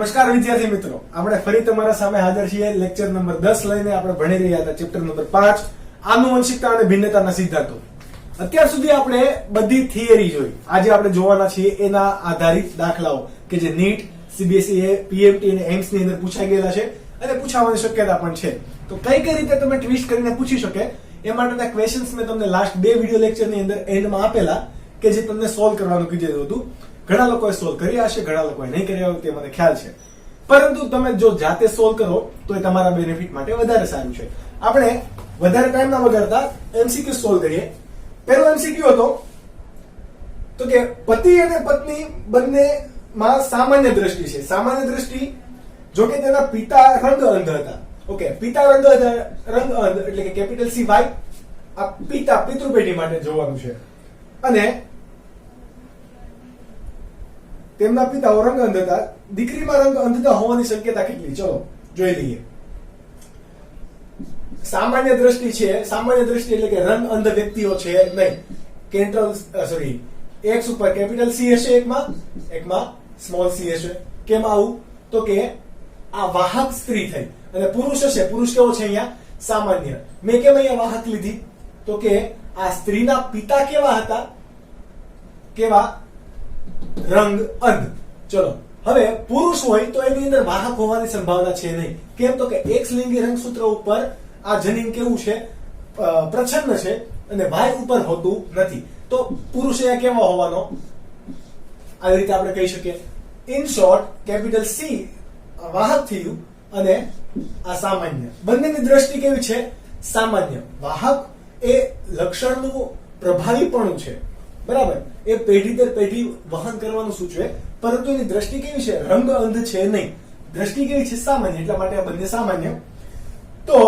નમસ્કાર વિદ્યાર્થી મિત્રો, આપણે ફરી તમારા સામે હાજર છીએ લેક્ચર નંબર 10 લઈને. આપણે ભણી રહ્યા હતા ચેપ્ટર નંબર 5 આનુવંશિકતા અને ભિન્નતાના સિદ્ધાંતો. અત્યાર સુધી આપણે બધી થિયરી જોઈ. આજે આપણે જોવાના છીએ એના આધારિત દાખલાઓ કે જે નીટ, સીબીએસઈ, પીએમટી અને એમ્સ ની અંદર પૂછાઈ ગયેલા છે અને પૂછાવાની શક્યતા પણ છે. તો કઈ કઈ રીતે તમે ટ્વિસ્ટ કરીને પૂછી શકે એ માટેના ક્વેશ્ચન્સ મેં તમને લાસ્ટ 2 વિડિયો લેક્ચર ની અંદર એન્ડમાં આપેલા કે જે તમને સોલ્વ કરવાનું કીધેલું હતું. ઘણા લોકોએ સોલ્વ કર્યા હશે, ઘણા લોકોએ નહીં કર્યા હોય તે મને ખ્યાલ છે, પરંતુ તમે જો જાતે સોલ્વ કરો તો એ તમારા બેનિફિટ માટે વધારે સારું છે. આપણે વધારે ટાઈમ ના બગાડતા એમસીક્યુ સોલ્વ કરીએ. પહેલો એમસીક્યુ હતો તો કે પતિ અને પત્ની બંનેમાં સામાન્ય દ્રષ્ટિ છે. સામાન્ય દ્રષ્ટિ જો કે તેના પિતા રંગ અંધ હતા. ઓકે, પિતા રંગ અંધ એટલે કે કેપિટલ સી વાય. આ પિતા પિતૃપેઢી માટે જોવાનું છે અને તેમના પિતાઓ રંગ અંધ હતા. દીકરીમાં રંગ અંધતા હોવાની શક્યતા કેટલી? ચલો જોઈ લઈએ. સામાન્ય દ્રષ્ટિ છે. સામાન્ય દ્રષ્ટિ એટલે કે રંગ અંધ વ્યક્તિઓ છે નહીં. એક્સ ઉપર કેપિટલ સી હશે, એકમાં સ્મોલ સી હશે. કેમ આવું? તો કે આ વાહક સ્ત્રી થઈ અને પુરુષ હશે. પુરુષ કેવો છે અહીંયા? સામાન્ય. મેં કેમ અહીંયા વાહક લીધી? તો કે આ સ્ત્રીના પિતા કેવા હતા? કેવા? રંગ અંધ. ચલો હવે પુરુષ હોય તો એની અંદર વાહક હોવાની સંભાવના છે નહીં. કેમ? તો કે એક્સ લિંગી રંગસૂત્ર ઉપર આ જનીન કેવું છે? પ્રચ્છન્ન છે અને વાય ઉપર હોતું નથી. તો પુરુષ અહીંયા કેવા હોવાનો? આવી રીતે આપણે કહી શકીએ. ઇન શોર્ટ, કેપિટલ સી વાહક થયું અને આ સામાન્ય. બંનેની દ્રષ્ટિ કેવી છે? સામાન્ય. વાહક એ લક્ષણનું પ્રભાવીપણું છે, બરાબર. એ પેઢી દર પેઢી વહન કરવાનું સૂચવે, પરંતુ એની દ્રષ્ટિ કેવી છે? રંગ અંધ છે નહીં. દ્રષ્ટિ કેવી છે? સામાન્ય. એટલા માટે આ બંને સામાન્ય. તો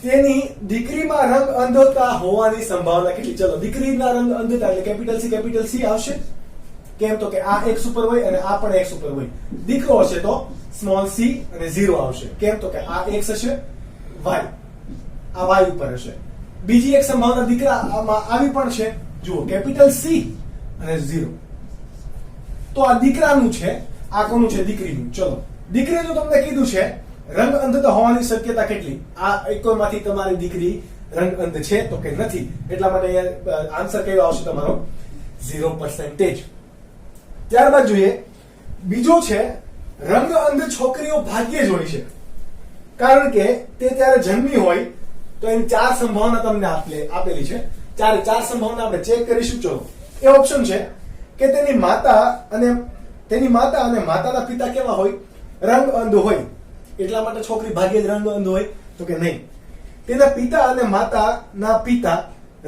તેની દીકરીમાં રંગ અંધતા હોવાની સંભાવના કેટલી? ચલો, દીકરીના રંગ અંધતા એટલે કેપિટલ સી આવશે. કેમ? તો કે આ એક્સ ઉપર હોય અને આ પણ એક્સ ઉપર હોય. દીકરો હશે તો સ્મોલ સી અને 0 આવશે. કેમ? તો કે આ એક્સ હશે, વાય આ વાય ઉપર હશે. બીજી એક સંભાવના દીકરામાં આવી પણ છે. જુઓ, કેપિટલ સી અને 0. તો આ દીકરાનું છે, આ કોનું છે? દીકરીનું. ચલો, દીકરીનું તમને કીધું છે રંગ અંધતા હોવાની શક્યતા કેટલી? આ એકોમાંથી તમારી દીકરી રંગ અંધ છે તો કે નથી. એટલા માટે અહીંયા આન્સર કયો આવશે તમારો? 0%. ત્યારબાદ જોઈએ બીજો છે, રંગ અંધ છોકરીઓ ભાગ્યે જ હોય છે, કારણ કે તે ત્યારે જન્મી હોય તો એની 4 સંભાવના તમને આપેલી છે. ચાર સંભાવના આપણે ચેક કરીશું. ચલો, એ ઓપ્શન છે કે તેની માતા અને માતાના પિતા કેવા હોય? રંગ અંધ હોય. એટલા માટે છોકરી ભાગ્યે જ રંગ અંધ હોય તો કે નહીં. તેના પિતા અને માતાના પિતા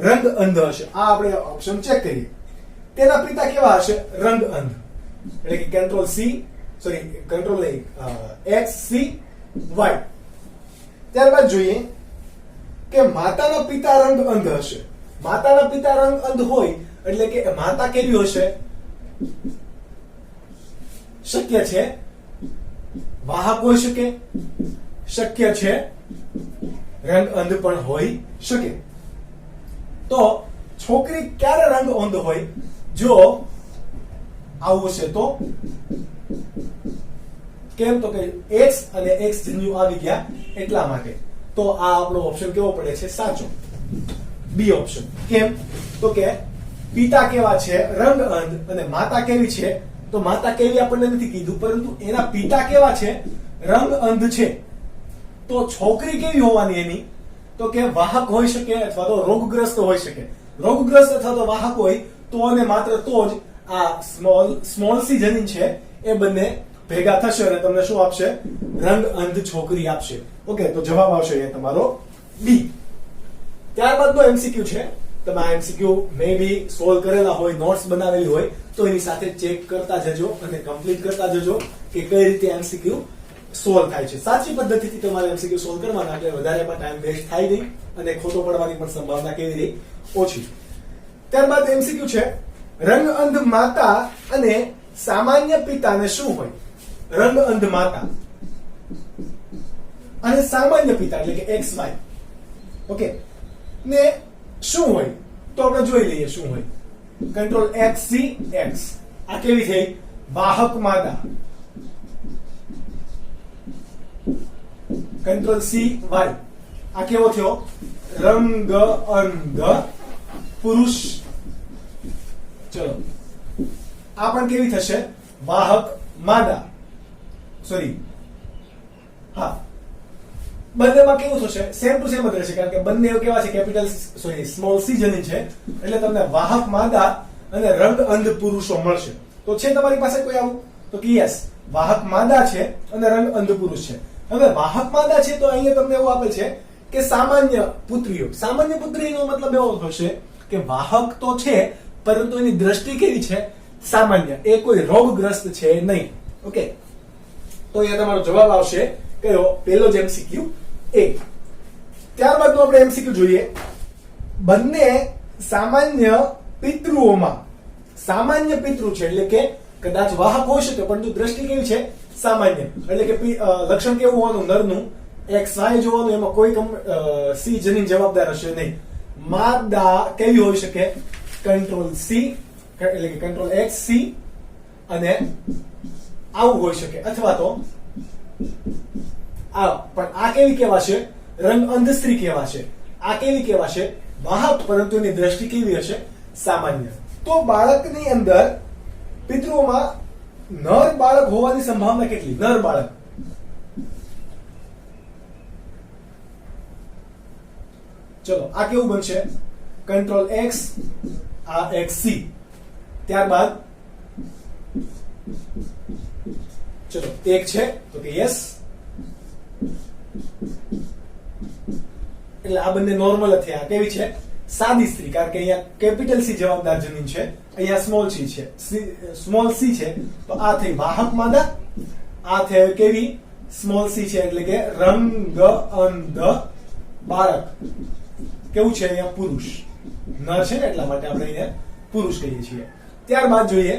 રંગ અંધ હશે. આ આપણે ઓપ્શન ચેક કરીએ. તેના પિતા કેવા હશે? રંગ અંધ. એટલે કે કંટ્રોલ એક્સ સી વાય. ત્યારબાદ જોઈએ કે માતાના પિતા રંગ અંધ હશે. માતાના પિતા રંગ અંધ હોય એટલે કે માતા કેવી હશે? શક્ય છે વાહક હોઈ શકે, શક્ય છે રંગ અંધ પણ હોઈ શકે. તો છોકરી ક્યારે રંગ અંધ હોય? જો આવું હશે તો. કેમ? તો કે એક્સ અને એક્સ જન્યુ આવી ગયા એટલા માટે. તો આ આપણો ઓપ્શન કેવો પડે છે? સાચો. B option. કેમ? તો કે પિતા કેવા છે? રંગ અંધ. અને માતા કેવી છે? તો માતા કેવી આપણને નથી કીધું, પરંતુ એના પિતા કેવા છે? રંગ અંધ છે. તો છોકરી કેવી હોવાની એની? તો કે વાહક હોઈ શકે અથવા તો રોગગ્રસ્ત હોઈ શકે. રોગગ્રસ્ત અથવા તો વાહક હોય તો અને માત્ર તો જ આ સ્મોલ સી જનીન છે એ બંને ભેગા થશે અને તમને શું આપશે? રંગ અંધ છોકરી આપશે. ઓકે, તો જવાબ આવશે એ તમારો બી. ત્યારબાદનો એમસીક્યુ છે. તમે આ એમસીક્યુ મે બી સોલ્વ કરેલા હોય, નોટ્સ બનાવેલી હોય તો એની સાથે ચેક કરતા જજો અને કમ્પ્લીટ કરતા જજો કે કઈ રીતે એમસીક્યુ સોલ્વ થાય છે. સાચી પદ્ધતિથી તમારે એમસીક્યુ સોલ્વ કરવાના, એટલે વધારે એમાં ટાઈમ વેસ્ટ થાય નહીં અને ખોટો પડવાની પણ સંભાવના કેવી રહી? ઓછી. ત્યારબાદ એમસીક્યુ છે, રંગ અંધ માતા અને સામાન્ય પિતાને શું હોય? રંગ અંધ માતા અને સામાન્ય પિતા એટલે કે એક્સ વાય, ઓકે, ને શું હોય? તો આપણે જોઈ લઈએ શું હોય. Control x C x. આ કેવી થઈ? વાહક માતા. કંટ્રોલ સી વાય, આ કેવો થયો? રંગ અંધ પુરુષ. ચલો આ પણ કેવી થશે? વાહક માદા. સોરી, હા, બંનેમાં કેવું થશે? સેમ ટુ સેમ જ રહેશે, કારણ કે બંને કેવા છે? કેપિટલ સોરી સ્મોલ સી જની છે, એટલે તમને વાહક માદા અને રંગ અંધ પુરુષો મળશે. તો છે તમારી પાસે કોઈ આવું? તો કે યસ, વાહક માદા છે અને રંગ અંધ પુરુષ છે. હવે વાહક માદા છે તો અહીંયા તમને એવું આપેલ છે કે સામાન્ય પુત્રીઓ. સામાન્ય પુત્રીનો મતલબ એવો થશે કે વાહક તો છે પરંતુ એની દ્રષ્ટિ કેવી છે? સામાન્ય. એ કોઈ રોગગ્રસ્ત છે નહીં. ઓકે, તો અહીંયા તમારો જવાબ આવશે કયો? પહેલો જ MCQ એ. ત્યારબાદ આપણે MCQ જોઈએ. બંને સામાન્ય પિતૃઓમાં, સામાન્ય પિતૃ છે એટલે કે કદાચ વાહક હોઈ શકે પરંતુ દ્રષ્ટિ કેવી છે? સામાન્ય. એટલે કે લક્ષણ કેવું હોવાનું? નરનું. XY જોવાનું, એમાં કોઈ સી જનીન જવાબદાર હશે નહીં. માદા કેવી હોઈ શકે? કંટ્રોલ સી એટલે કે કંટ્રોલ X સી અને આવું હોઈ શકે, અથવા તો આ. પણ આ કેવી કહેવાશે? રંગ અંધ સ્ત્રી કહેવાશે. આ કેવી કહેવાશે? વાહક, પરંતુ એની દ્રષ્ટિ કેવી હશે? સામાન્ય. તો બાળકની અંદર પિતૃઓમાં નર બાળક હોવાની સંભાવના કેટલી? નર બાળક. ચલો આ કેવું બનશે? કંટ્રોલ X, આ XC. ત્યારબાદ ચલો એક છે તો કે યસ, એટલે આ બંને નોર્મલ થયા. કેવી છે? સાદી સ્ત્રી, કારણ કે અહીંયા કેપિટલ સી જવાબદાર જમીન છે, અહીંયા સ્મોલ સી છે, સ્મોલ સી છે. તો આ થઈ વાહક માદા, આ થઈ કેવી? સ્મોલ સી છે, એટલે કે રંગ અંધ બાળક. કેવું છે? અહીંયા પુરુષ. નર છે ને એટલા માટે આપણે અહીંયા પુરુષ કહીએ છીએ. ત્યારબાદ જોઈએ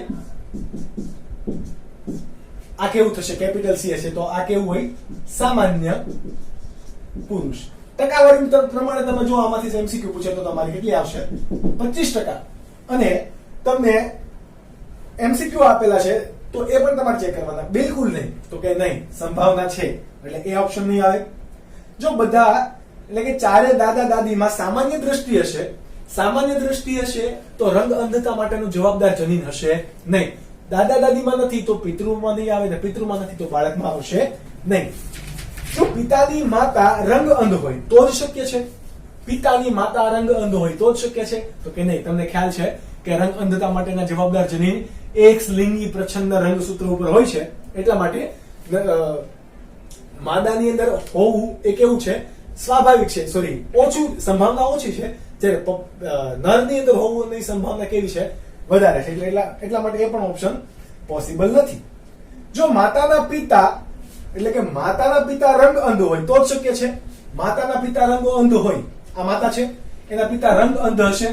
આ કેવું થશે? કેપિટલ સી હશે તો આ કેવું હોય? સામાન્ય પુરુષ. ટકાવારી પ્રમાણે તમે જો આમાંથી MCQ પૂછે તો તમારી કેટલી આવશે? 25%. અને તમને MCQ આપેલા છે તો એ પણ તમારે ચેક કરવાના. બિલકુલ નહીં તો કે નહીં, સંભાવના છે, એટલે એ ઓપ્શન નહીં આવે. જો બધા એટલે કે ચારે દાદા દાદીમાં સામાન્ય દ્રષ્ટિ હશે, સામાન્ય દ્રષ્ટિ હશે તો રંગ અંધતા માટેનું જવાબદાર જનીન હશે નહીં. દાદા દાદીમાં નથી તો પિતૃમાં નહીં આવે, ને પિતૃમાં નથી તો બાળકમાં આવશે નહીં. જો પિતાની માતા રંગ અંધ હોય તો જ શક્ય છે? પિતાની માતા રંગ અંધ હોય તો જ શક્ય છે? તો કે નહીં. તમને ખ્યાલ છે કે રંગ અંધતા માટેના જવાબદાર જનીન એક લિંગી પ્રચ્છન્ન રંગસૂત્ર ઉપર હોય છે, એટલા માટે માદાની અંદર હોવું એ કેવું છે? સ્વાભાવિક છે. સોરી, ઓછું, સંભાવના ઓછી છે, જ્યારે નરની અંદર હોવાની સંભાવના કેવી છે? વધારે છે. એટલા માટે એ પણ ઓપ્શન પોસિબલ નથી. જો માતાના પિતા એટલે કે માતાના પિતા રંગ અંધ હોય તો જ શક્ય છે. માતાના પિતા રંગ અંધ હોય, આ માતા છે, એના પિતા રંગ અંધ હશે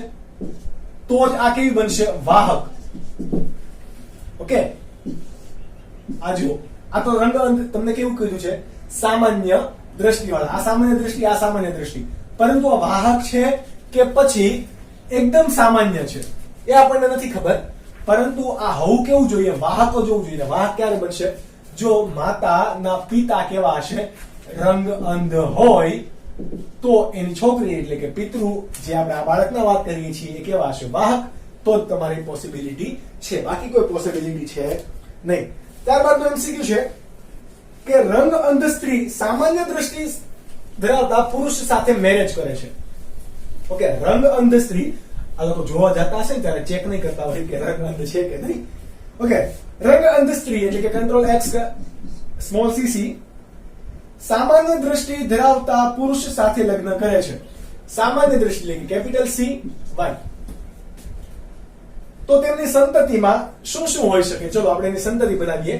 તો જ આ કેવી બનશે? વાહક. ઓકે, આ જુઓ, આ તો રંગ અંધ તમને કેવું કીધું છે? સામાન્ય દ્રષ્ટિ વાળા. આ સામાન્ય દ્રષ્ટિ, આ સામાન્ય દ્રષ્ટિ. પરંતુ આ વાહક છે કે પછી એકદમ સામાન્ય છે એ આપણને નથી ખબર. પરંતુ આ હોવું કેવું જોઈએ? વાહકો જોવું જોઈએ. વાહક ક્યારે બનશે? જો માતાના પિતા કેવા હશે? રંગ અંધ હોય તો એની છોકરી એટલે કે પિતૃ, જે આપણે આ બાળકના વાત કરીએ છીએ, એ કેવા હશે? વાહક. તો જ તમારી પોસિબિલિટી છે, બાકી કોઈ પોસિબિલિટી છે નહીં. ત્યારબાદ MCQ છે કે રંગ અંધ સ્ત્રી સામાન્ય દ્રષ્ટિ ધરાવતા પુરુષ સાથે મેરેજ કરે છે. ઓકે, રંગ અંધ સ્ત્રી, આ લોકો જોવા જતા હશે ને ત્યારે ચેક નહીં કરતા હોય કે રંગ અંધ છે કે નહીં. ઓકે, રંગ અંધ સ્ત્રી એટલે કે કંટ્રોલ X સ્મોલ cc સામાન્ય દ્રષ્ટિ ધરાવતા પુરુષ સાથે લગ્ન કરે છે. સામાન્ય દ્રષ્ટિ એટલે કે કેપિટલ C Y. તો તેમની સંતતિમાં શું શું હોઈ શકે? ચલો આપણે એની સંતતિ બનાવીએ.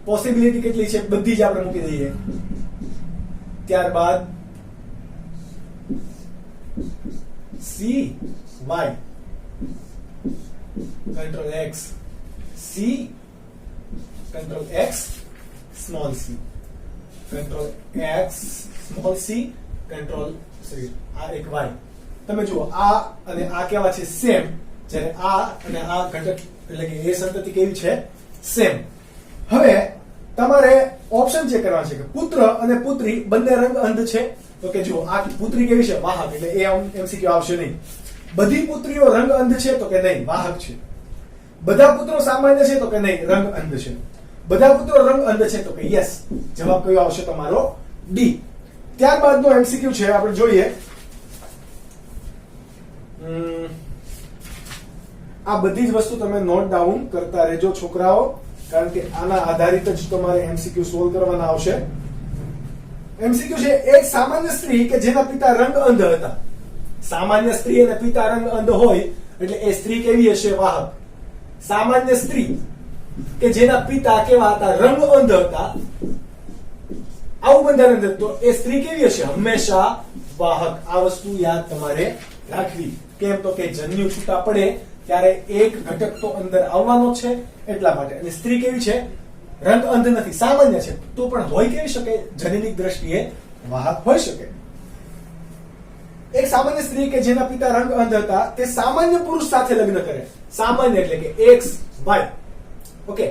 પોસિબિલિટી કેટલી છે બધી જ આપણે મૂકી દઈએ. ત્યારબાદ C Y control X C control X small c control X small c control આ એક Y. તમે જુઓ આ અને આ કેવા છે? સેમ. જ્યારે આ અને આ ઘટક એટલે કે એ સંતતિ કેવી છે? સેમ. હવે તમારે ઓપ્શન ચેક કરવા છે કે પુત્ર અને પુત્રી બંને રંગ અંધ છે. તો કે જુઓ આ પુત્રી કેવી છે? વાહક, એટલે એ એમસીક્યુ આવશે નહીં. બધી પુત્રીઓ રંગ અંધ છે? તો કે નહીં, વાહક છે. બધા પુત્રો સામાન્ય છે? તો કે નહીં, રંગ અંધ છે. બધા પુત્રો રંગ અંધ છે? તો કે યસ. જવાબ કયો આવશે તમારો? ડી. ત્યારબાદનો એમસીક્યુ છે, આપણે જોઈએ. આ બધી જ વસ્તુ તમે નોટ ડાઉન કરતા રહેજો છોકરાઓ, કારણ કે આના આધારિત જ તમારે એમસીક્યુ સોલ્વ કરવાના આવશે. એમસીક્યુ છે, એક સામાન્ય સ્ત્રી કે જેના પિતા રંગ અંધ હતા. સામાન્ય સ્ત્રી અને પિતા રંગ અંધ હોય એટલે એ સ્ત્રી કેવી હશે? વાહક. સામાન્ય સ્ત્રી કે જેના પિતા કેવા હતા? રંગ અંધ હતા. આવું બંધારણ છે તો એ સ્ત્રી કેવી હશે? હંમેશા વાહક. આ વસ્તુ યાદ તમારે રાખવી. કેમ? તો કે જન્યુ છૂટા પડે ત્યારે એક ઘટક તો અંદર આવવાનો છે એટલા માટે. અને સ્ત્રી કેવી છે? રંગ અંધ નથી, સામાન્ય છે, તો પણ હોય કેવી શકે? જનનિક દ્રષ્ટિએ વાહક હોઈ શકે. એક સામાન્ય સ્ત્રી કે જેના પિતા રંગ અંધ હતા તે સામાન્ય પુરુષ સાથે લગ્ન કરે. સામાન્ય એટલે કે એક્સ વાય. ઓકે,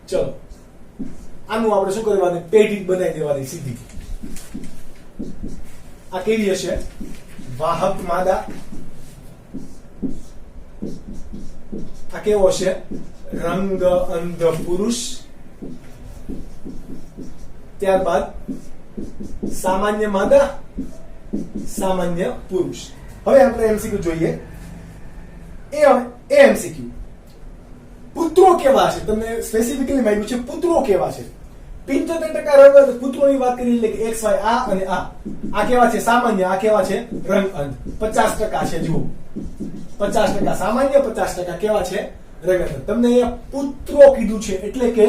ચલો આનું આપણે શું કરવાનું? પેઢી બનાવી દેવાની સીધી. આ કેવી હશે? વાહક માદા. આ કેવો છે? રંગ અંધ પુરુષ. ત્યારબાદ સામાન્ય માદા, સામાન્ય પુરુષ. હવે આપણે એમસીક્યુ જોઈએ. એ એમસીક્યુ પુત્રો કેવા છે? તમને સ્પેસિફિકલી માંગ્યું છે પુત્રો કેવા છે. 75% રંગ પુત્રોની વાત કરી એટલે કે એક્સ વાય આ અને આ કેવા છે? સામાન્ય. આ કેવા છે? રંગ અંધ. 50% છે. જુઓ 50% સામાન્ય, 50% કેવા છે? રંગ અંધ. તમને અહીંયા પુત્રો કીધું છે એટલે કે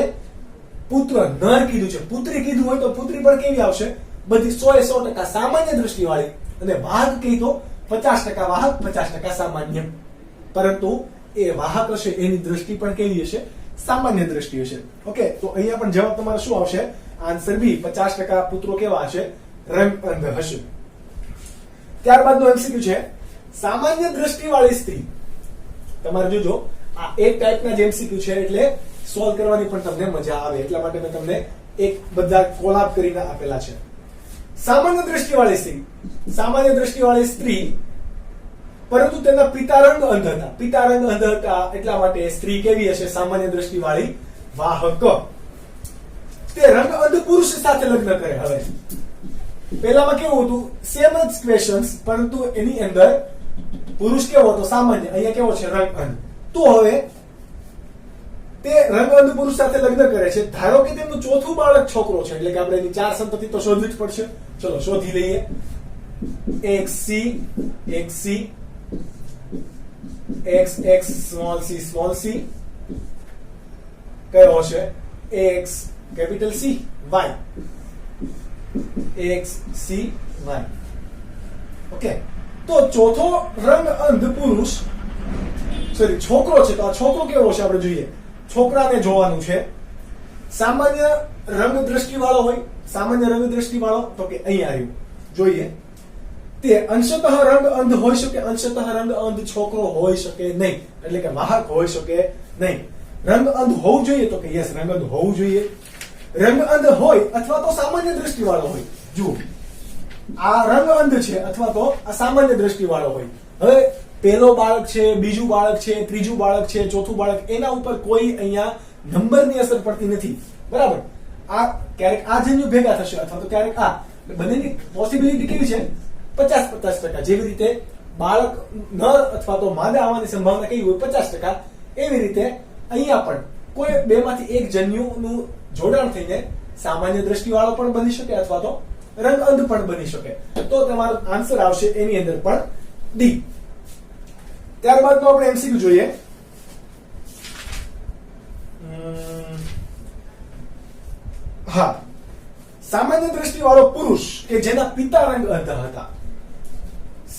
પુત્ર નર કીધું છે. પુત્રી કીધું હોય તો પુત્રી પણ કેવી આવશે? બધી 100% સામાન્ય દ્રષ્ટિ વાળી. અને વાહક કીધો 50% વાહક, 50% સામાન્ય. પરંતુ એ વાહક હશે એની દ્રષ્ટિ પણ કેવી હશે? સામાન્ય દ્રષ્ટિ હશે. ઓકે, તો અહીંયા પણ જવાબ તમારો શું આવશે? આન્સર બી. 50% પુત્રો કેવા હશે? રંગ અંધ હશે. ત્યારબાદનો એમસીક્યુ છે, સામાન્ય દ્રષ્ટિ વાળી સ્ત્રી. તમારે જોજો આ એક ટાઈપના જ એમસીક્યુ છે એટલે સોલ્વ કરવાની પણ તમને મજા આવે એટલા માટે મેં તમને એક બધા કોલાબ કરીને આપેલા છે. સામાન્ય દ્રષ્ટિ વાળી સ્ત્રી. સામાન્ય દ્રષ્ટિ વાળી સ્ત્રી પરંતુ તેના પિતા રંગ અંધ હતા. પિતા રંગ અંધ હતા એટલા માટે સ્ત્રી કેવી હશે? સામાન્ય દ્રષ્ટિ વાળી વાહક. તે રંગ અંધ પુરુષ સાથે લગ્ન કરે. હવે પહેલામાં કેવું હતું? સેમ જ ક્વેશ્ચન્સ, પરંતુ એની અંદર પુરુષ કેવો હતો? સામાન્ય. અહીંયા કેવો છે? રંગ અંધ. તો હવે તે રંગ અંધ પુરુષ સાથે લગ્ન કરે છે. ધારો કે તેમનું ચોથું બાળક છોકરો છે, એટલે કે આપણે એની 4 સંતતિ તો શોધવી જ પડશે. ચલો શોધી લઈએ. એક સી, એક C, x x small c કયો હશે? x capital C y x c y. Okay, તો ચોથો રંગ અંધ પુરુષ સોરી છોકરો છે. તો આ છોકરો કેવો છે? આપણે જોઈએ. છોકરાને જોવાનું છે. સામાન્ય રંગ દ્રષ્ટિ વાળો હોય. સામાન્ય રંગ દ્રષ્ટિ વાળો તો કે અહીંયા આવ્યું. જોઈએ. તે અંશતઃ રંગ અંધ હોઈ શકે, અંશતઃ રંગ અંધ છોકરો હોઈ શકે નહીં, એટલે કે વાહક હોઈ શકે નહીં. રંગ અંધ હોવું જોઈએ તો કે યસ, રંગ અંધ હોવું જોઈએ. રંગ અંધ હોય અથવા તો સામાન્ય દ્રષ્ટિ વાળો હોય. જુઓ આ રંગ અંધ છે અથવા તો આ સામાન્ય દ્રષ્ટિ વાળો હોય. હવે પહેલો બાળક છે, બીજું બાળક છે, ત્રીજું બાળક છે, ચોથું બાળક, એના ઉપર કોઈ અહીંયા નંબરની અસર પડતી નથી. બરાબર? આ ક્યારેક આ જન્યુ ભેગા થશે અથવા તો ક્યારેક આ. બંનેની પોસિબિલિટી કેવી છે? 50-50%. જેવી રીતે બાળક નર અથવા તો માદા આવવાની સંભાવના કેવી હોય? 50%. એવી રીતે અહીંયા પણ કોઈ બેમાંથી એક જન્યુનું જોડાણ થઈને સામાન્ય દ્રષ્ટિ વાળો પણ બની શકે અથવા તો રંગ અંધ પણ બની શકે. તો તમારો આન્સર આવશે એની અંદર પણ ડી. ત્યારબાદ આપણે એમસીક્યુ જોઈએ. હા, સામાન્ય દ્રષ્ટિ વાળો પુરુષ કે જેના પિતા રંગ અંધ હતા.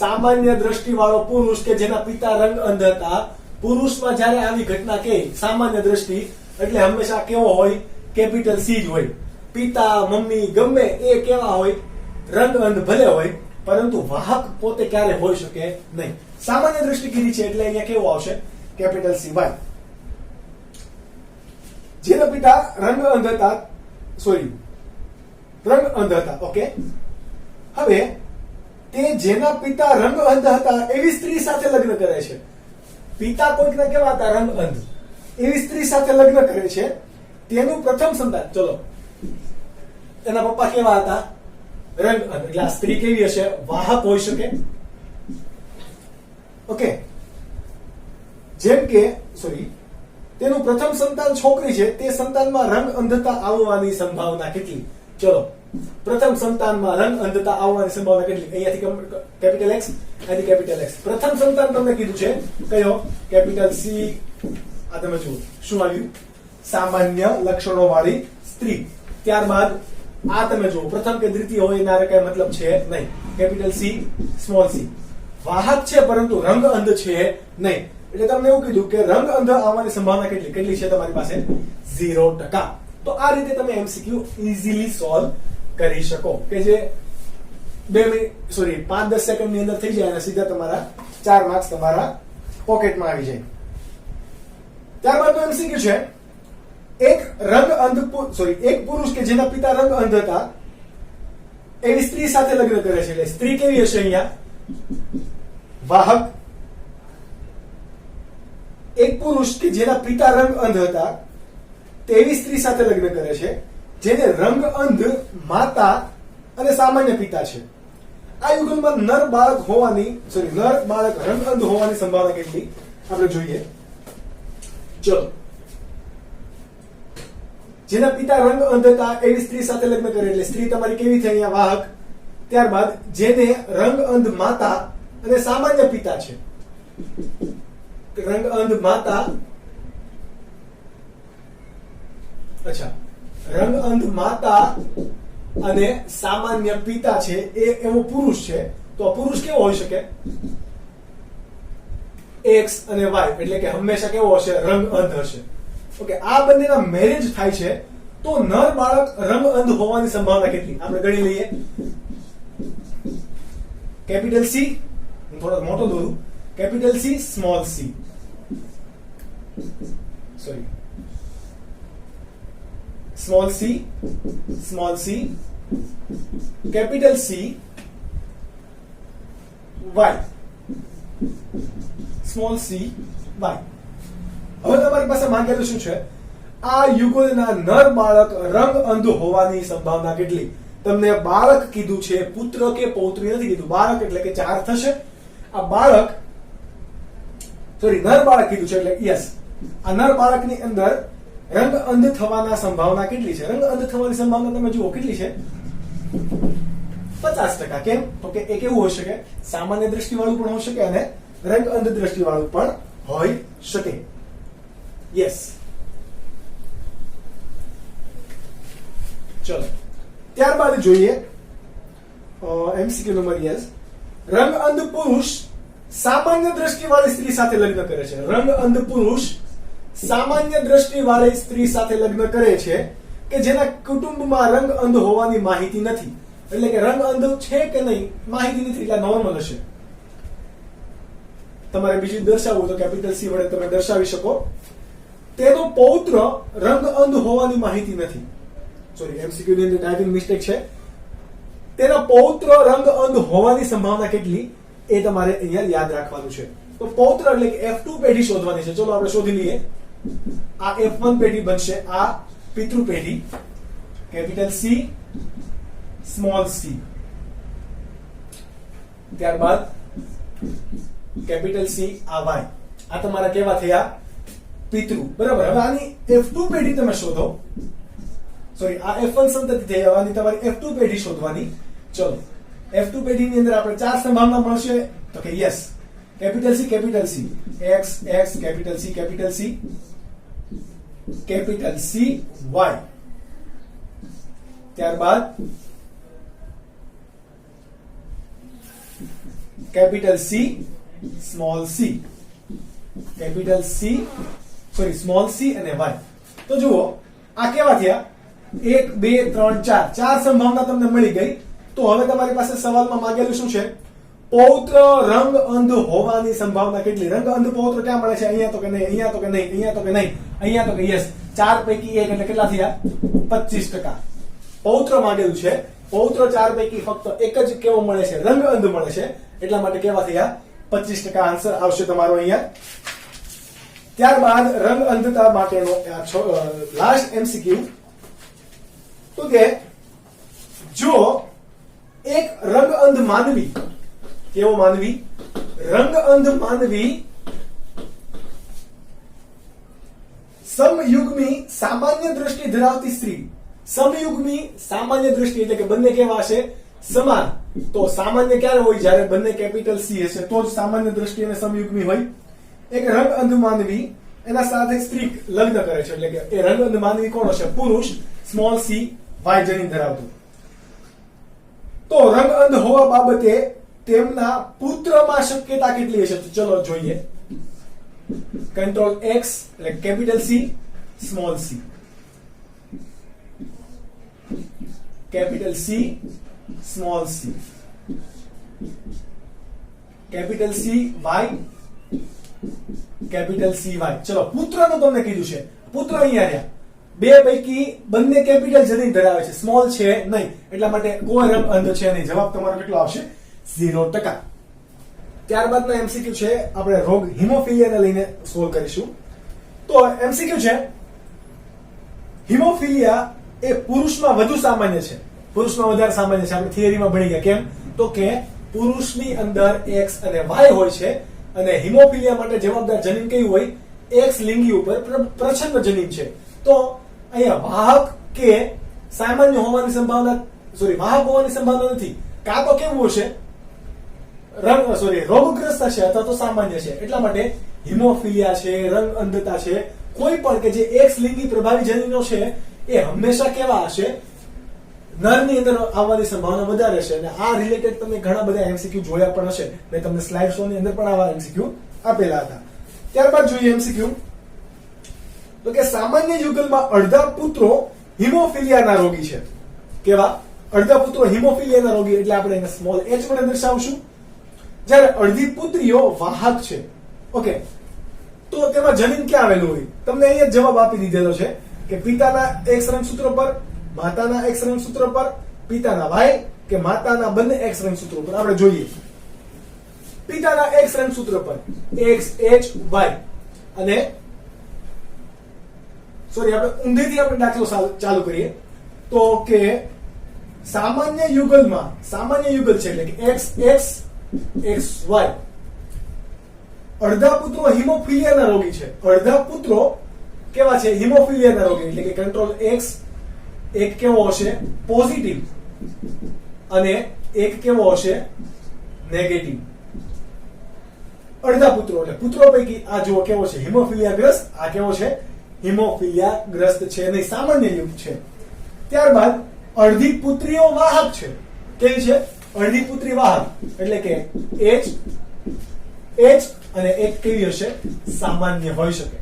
સામાન્ય દ્રષ્ટિ વાળો પુરુષ કે જેના પિતા રંગ અંધ હતા. પુરુષમાં જ્યારે આવી ઘટના કે સામાન્ય દ્રષ્ટિ એટલે હંમેશા કેવો હોય? કેપિટલ C જ હોય. પિતા મમ્મી ગમે એ કેવા હોય? રંગ અંધ ભલે હોય, પરંતુ વાહક પોતે ક્યારે હોઈ શકે નહીં. સામાન્ય દ્રષ્ટિ કીધી છે એટલે અહીંયા કેવું આવશે? Capital CY. જેના પિતા રંગ અંધ હતા, સોરી રંગ અંધ હતા. ઓકે, હવે તે જેના પિતા રંગ અંધ હતા એવી સ્ત્રી સાથે લગ્ન કરે છે. પિતા કોઈકના કેવા હતા? રંગ અંધ. એવી સ્ત્રી સાથે લગ્ન કરે છે. તેનું પ્રથમ સંતાન, ચલો, એના પપ્પા કેવા હતા? રંગ અંધ. એટલે આ સ્ત્રી કેવી હશે? વાહક હોઈ શકે. ઓકે, જેમ કે સોરી, તેનું પ્રથમ સંતાન છોકરી છે, તે સંતાનમાં રંગ અંધતા આવવાની સંભાવના કેટલી? ચલો, પ્રથમ સંતાનમાં રંગ અંધતા આવવાની સંભાવના કેટલી? અહીંયાથી કેપિટલ એક્સ, અહીંયાથી કેપિટલ એક્સ. પ્રથમ સંતાન તમને કીધું છે કયો? Capital C. આ તમે જુઓ શું આવ્યું? સામાન્ય લક્ષણો વાળી સ્ત્રી. ત્યારબાદ આ તમે જુઓ, પ્રથમ કે દ્વિતીય હોય એના કઈ મતલબ છે નહીં. Capital C, small C. વાહક છે પરંતુ રંગ અંધ છે નહીં. એટલે તમને એવું કીધું કે રંગ અંધ આવવાની સંભાવના કેટલી છે તમારી પાસે? 0%. તો આ રીતે તમે એમસીક્યુ ઈઝીલી સોલ્વ કરી શકો, કે જે 5-10 સેકન્ડ ની અંદર થઈ જાય અને સીધા તમારા 4 માર્ક્સ તમારા પોકેટમાં આવી જાય. ત્યારબાદ તો એમસીક્યુ છે, એક પુરુષ કે જેના પિતા રંગ અંધ હતા એવી સ્ત્રી સાથે લગ્ન કરે છે. એટલે સ્ત્રી કેવી હશે અહીંયા? વાહક. એક પુરુષ કે જેના પિતા રંગ અંધ હતા તેવી સ્ત્રી સાથે લગ્ન કરે છે, જેને રંગ અંધ માતા અને સામાન્ય પિતા છે. આ યુગલમાં નર બાળક રંગ અંધ હોવાની સંભાવના કેટલી? આપણે જોઈએ. ચલો, જેના પિતા રંગ અંધ હતા એવી સ્ત્રી સાથે લગ્ન કરે, એટલે સ્ત્રી તમારી કેવી થઈ? અહીંયા વાહક. ત્યારબાદ જેને રંગ અંધ માતા અને સામાન્ય પિતા છે. રંગ અંધ માતા, અચ્છા, રંગ અંધ માતા અને સામાન્ય પિતા છે, એવો પુરુષ છે. તો પુરુષ કેવો હોઈ શકે? એક્સ અને વાય. એટલે કે હંમેશા કેવો હશે? રંગ અંધ હશે. ઓકે, આ બંનેના મેરેજ થાય છે તો નર બાળક રંગ અંધ હોવાની સંભાવના કેટલી? આપણે ગણી લઈએ. કેપિટલ સી, થોડો મોટો દોરું. Capital C, small C, sorry, small C, capital C, Y, small C, Y. હવે તમારી પાસે માંગેલું શું છે? આ યુગલના નર બાળક રંગ અંધ હોવાની સંભાવના કેટલી? તમને બાળક કીધું છે, પુત્ર કે પૌત્રી નથી કીધું. બાળક એટલે કે 4 થશે. આ બાળક, સોરી, નર બાળક કીધું છે, એટલે યસ, આ નર બાળકની અંદર રંગ અંધ થવાના સંભાવના કેટલી છે? રંગ અંધ થવાની સંભાવના તમે જુઓ કેટલી છે? 50%. કેમ? તો કે એ કેવું હોઈ શકે? સામાન્ય દ્રષ્ટિ વાળું પણ હોઈ શકે અને રંગ અંધ દ્રષ્ટિ વાળું પણ હોઈ શકે. યસ. ચલો, ત્યારબાદ જોઈએ એમસીક્યુ નંબર યસ. રંગ અંધ પુરુષ સામાન્ય દ્રષ્ટિ વાળી સ્ત્રી સાથે લગ્ન કરે છે. રંગ અંધ પુરુષ સામાન્ય દ્રષ્ટિ વાળી સ્ત્રી સાથે લગ્ન કરે છે કે જેના કુટુંબમાં રંગ અંધ હોવાની માહિતી નથી. એટલે કે રંગ અંધ છે કે નહીં માહિતી નથી, એટલે નોર્મલ હશે. તમારે બીજું દર્શાવવું તો કેપિટલ સી વડે તમે દર્શાવી શકો. તેનો પૌત્ર રંગ અંધ હોવાની માહિતી નથી. સોરી, એમસીક્યુ ની અંદર ટાઈપિંગ મિસ્ટેક છે. તેના પૌત્ર રંગ અંધ હોવાની સંભાવના કેટલી? એ તમારે અહીંયા યાદ રાખવાનું છે. તો પૌત્ર એટલે કે F2 પેઢી શોધવાની છે. ચલો આપણે શોધી લઈએ. આ F1 પેઢી બનશે, આ પિતૃ પેઢી. Capital C, small C. ત્યારબાદ કેપિટલ સી, આ વાય. આ તમારા કેવા થયા? પિતૃ. બરાબર. હવે આની F2 પેઢી તમે શોધો. સોરી, આ F1 સંતતિ થઈ, આની તમારી F2 પેઢી શોધવાની. ચલો, F2 પેઢીની અંદર આપણે 4 સંભાવના મળશે. તો કે yes, capital C, X, capital C, capital C, Y. ત્યારબાદ capital C, small C, capital C, sorry, small C અને વાય. તો જુઓ આ કેવા થયા? 1 2 3 4 સંભાવના તમને મળી ગઈ. તો હવે તમારી પાસે સવાલમાં માંગેલું શું છે? પૌત્ર રંગ અંધ હોવાની સંભાવના કેટલી? રંગ અંધ પૌત્ર ક્યાં મળે છે? અહીંયા તો કે નહીં, અહીંયા તો કે નહીં, અહીંયા તો કે નહીં, અહીંયા તો કે યસ. 4 પૈકી 1 એટલે કેટલા થયા 25%. પૌત્ર માંગેલું છે, પૌત્ર 4 પૈકી ફક્ત એક જ કેવો મળે છે, રંગ અંધ મળે છે, એટલા માટે કેવા થયા 25% આન્સર આવશે તમારો અહીંયા. ત્યારબાદ રંગ અંધતા માટેનો લાસ્ટ MCQ, તો કે જો એક રંગ અંધ માનવી, કેવો માનવી, રંગ અંધ માનવી સમયુગ્મી સામાન્ય દ્રષ્ટિ ધરાવતી સ્ત્રી, સમયુગ્મી સામાન્ય દ્રષ્ટિ એટલે કે બંને કેવા હશે સમાન, તો સામાન્ય ક્યારે હોય જ્યારે બંને કેપિટલ C હશે તો જ સામાન્ય દ્રષ્ટિ અને સમયુગ્મી હોય. એક રંગ અંધ માનવી એના સાથે સ્ત્રી લગ્ન કરે છે એટલે કે એ રંગ અંધ માનવી કોણ હશે, પુરુષ, સ્મોલ c y જનીન ધરાવતું. તો રંગ અંધ હોવા બાબતે તેમના પુત્રમાં શક્યતા કેટલી હશે, તો ચલો જોઈએ. કંટ્રોલ X એટલે capital C small c, capital C small c, capital C y, capital C y. ચલો પુત્રનું તમને કીધું છે, પુત્ર અહીંયા રહ્યા, બે પૈકી બંને કેપિટલ જનીન ધરાવે છે, સ્મોલ છે નહીં, એટલા માટે કોઈ રંગ અંધ છે નહીં. જવાબ તમારો કેટલો આવશે 0%. ત્યારબાદનો MCQ છે, આપણે રોગ હિમોફિલિયાને લઈને સોલ્વ કરીશું. તો MCQ છે, હિમોફિલિયા એ પુરુષમાં વધુ સામાન્ય છે, પુરુષમાં વધારે સામાન્ય છે. આપણે થિયરીમાં ભણી ગયા, કેમ તો કે પુરુષની અંદર X અને Y હોય છે અને હિમોફિલિયા માટે જવાબદાર જનીન કયું હોય, X લિંગી ઉપર પ્રચ્છન્ન જનીન છે. તો અહીંયા વાહક કે સામાન્ય હોવાની સંભાવના, વાહક હોવાની સંભાવના નથી, કાં તો કેવું હશે રોગગ્રસ્ત છે અથવા તો સામાન્ય છે. એટલા માટે હિમોફિલિયા છે, રંગ અંધતા છે, કોઈ પણ કે જે X લિંગી પ્રભાવી જનીનો છે એ હંમેશા કેવા હશે, નરની અંદર આવવાની સંભાવના વધારે છે. અને આ રિલેટેડ તમે ઘણા બધા MCQ જોયા પણ હશે, મેં તમને સ્લાઇડ શો ની અંદર પણ આવા MCQ આપેલા હતા. ત્યારબાદ જોઈએ MCQ, તો કે સામાન્ય યુગલમાં અડધા પુત્રો હિમોફિલિયાના રોગી છે. કેવા? અડધા પુત્રો હિમોફિલિયાના રોગી, એટલે આપણે એને સ્મોલ h વડે દર્શાવશું. જ્યારે અડધી પુત્રીઓ વાહક છે, ઓકે, તો તેમાં જનીન ક્યાં આવેલું હોય, તમને અહીંયા જવાબ આપી દીધેલો છે કે પિતાના X રંગસૂત્ર પર, માતાના X રંગસૂત્ર પર, પિતાના Y કે માતાના બંને X રંગસૂત્રો પર. આપણે જોઈએ પિતાના X રંગસૂત્ર પર X H Y, અને આપણે ઊંધેથી આપણે દાખલો ચાલુ કરીએ તો કે સામાન્ય યુગલમાં, સામાન્ય યુગલ છે એટલે કે X X X Y, અડધા પુત્રો હિમોફિલિયાના રોગી છે, અડધા પુત્રો કેવા છે, હિમોફિલિયાના રોગી, એટલે કે કંટ્રોલ X એક કેવો હશે પોઝિટિવ અને એક કેવો હશે નેગેટિવ. અડધા પુત્રો એટલે પુત્રો પૈકી આ જુઓ કેવો છે હિમોફિલિયા ગ્રસ્ત, આ કેવો છે હિમોફિલિયા ગ્રસ્ત છે નહીં, સામાન્ય યુગ છે. ત્યારબાદ અડધી પુત્રીઓ વાહક છે, કેવી છે, અડધી પુત્રી વાહક, એટલે કે H અને એક કેવી હશે, સામાન્ય હોઈ શકે.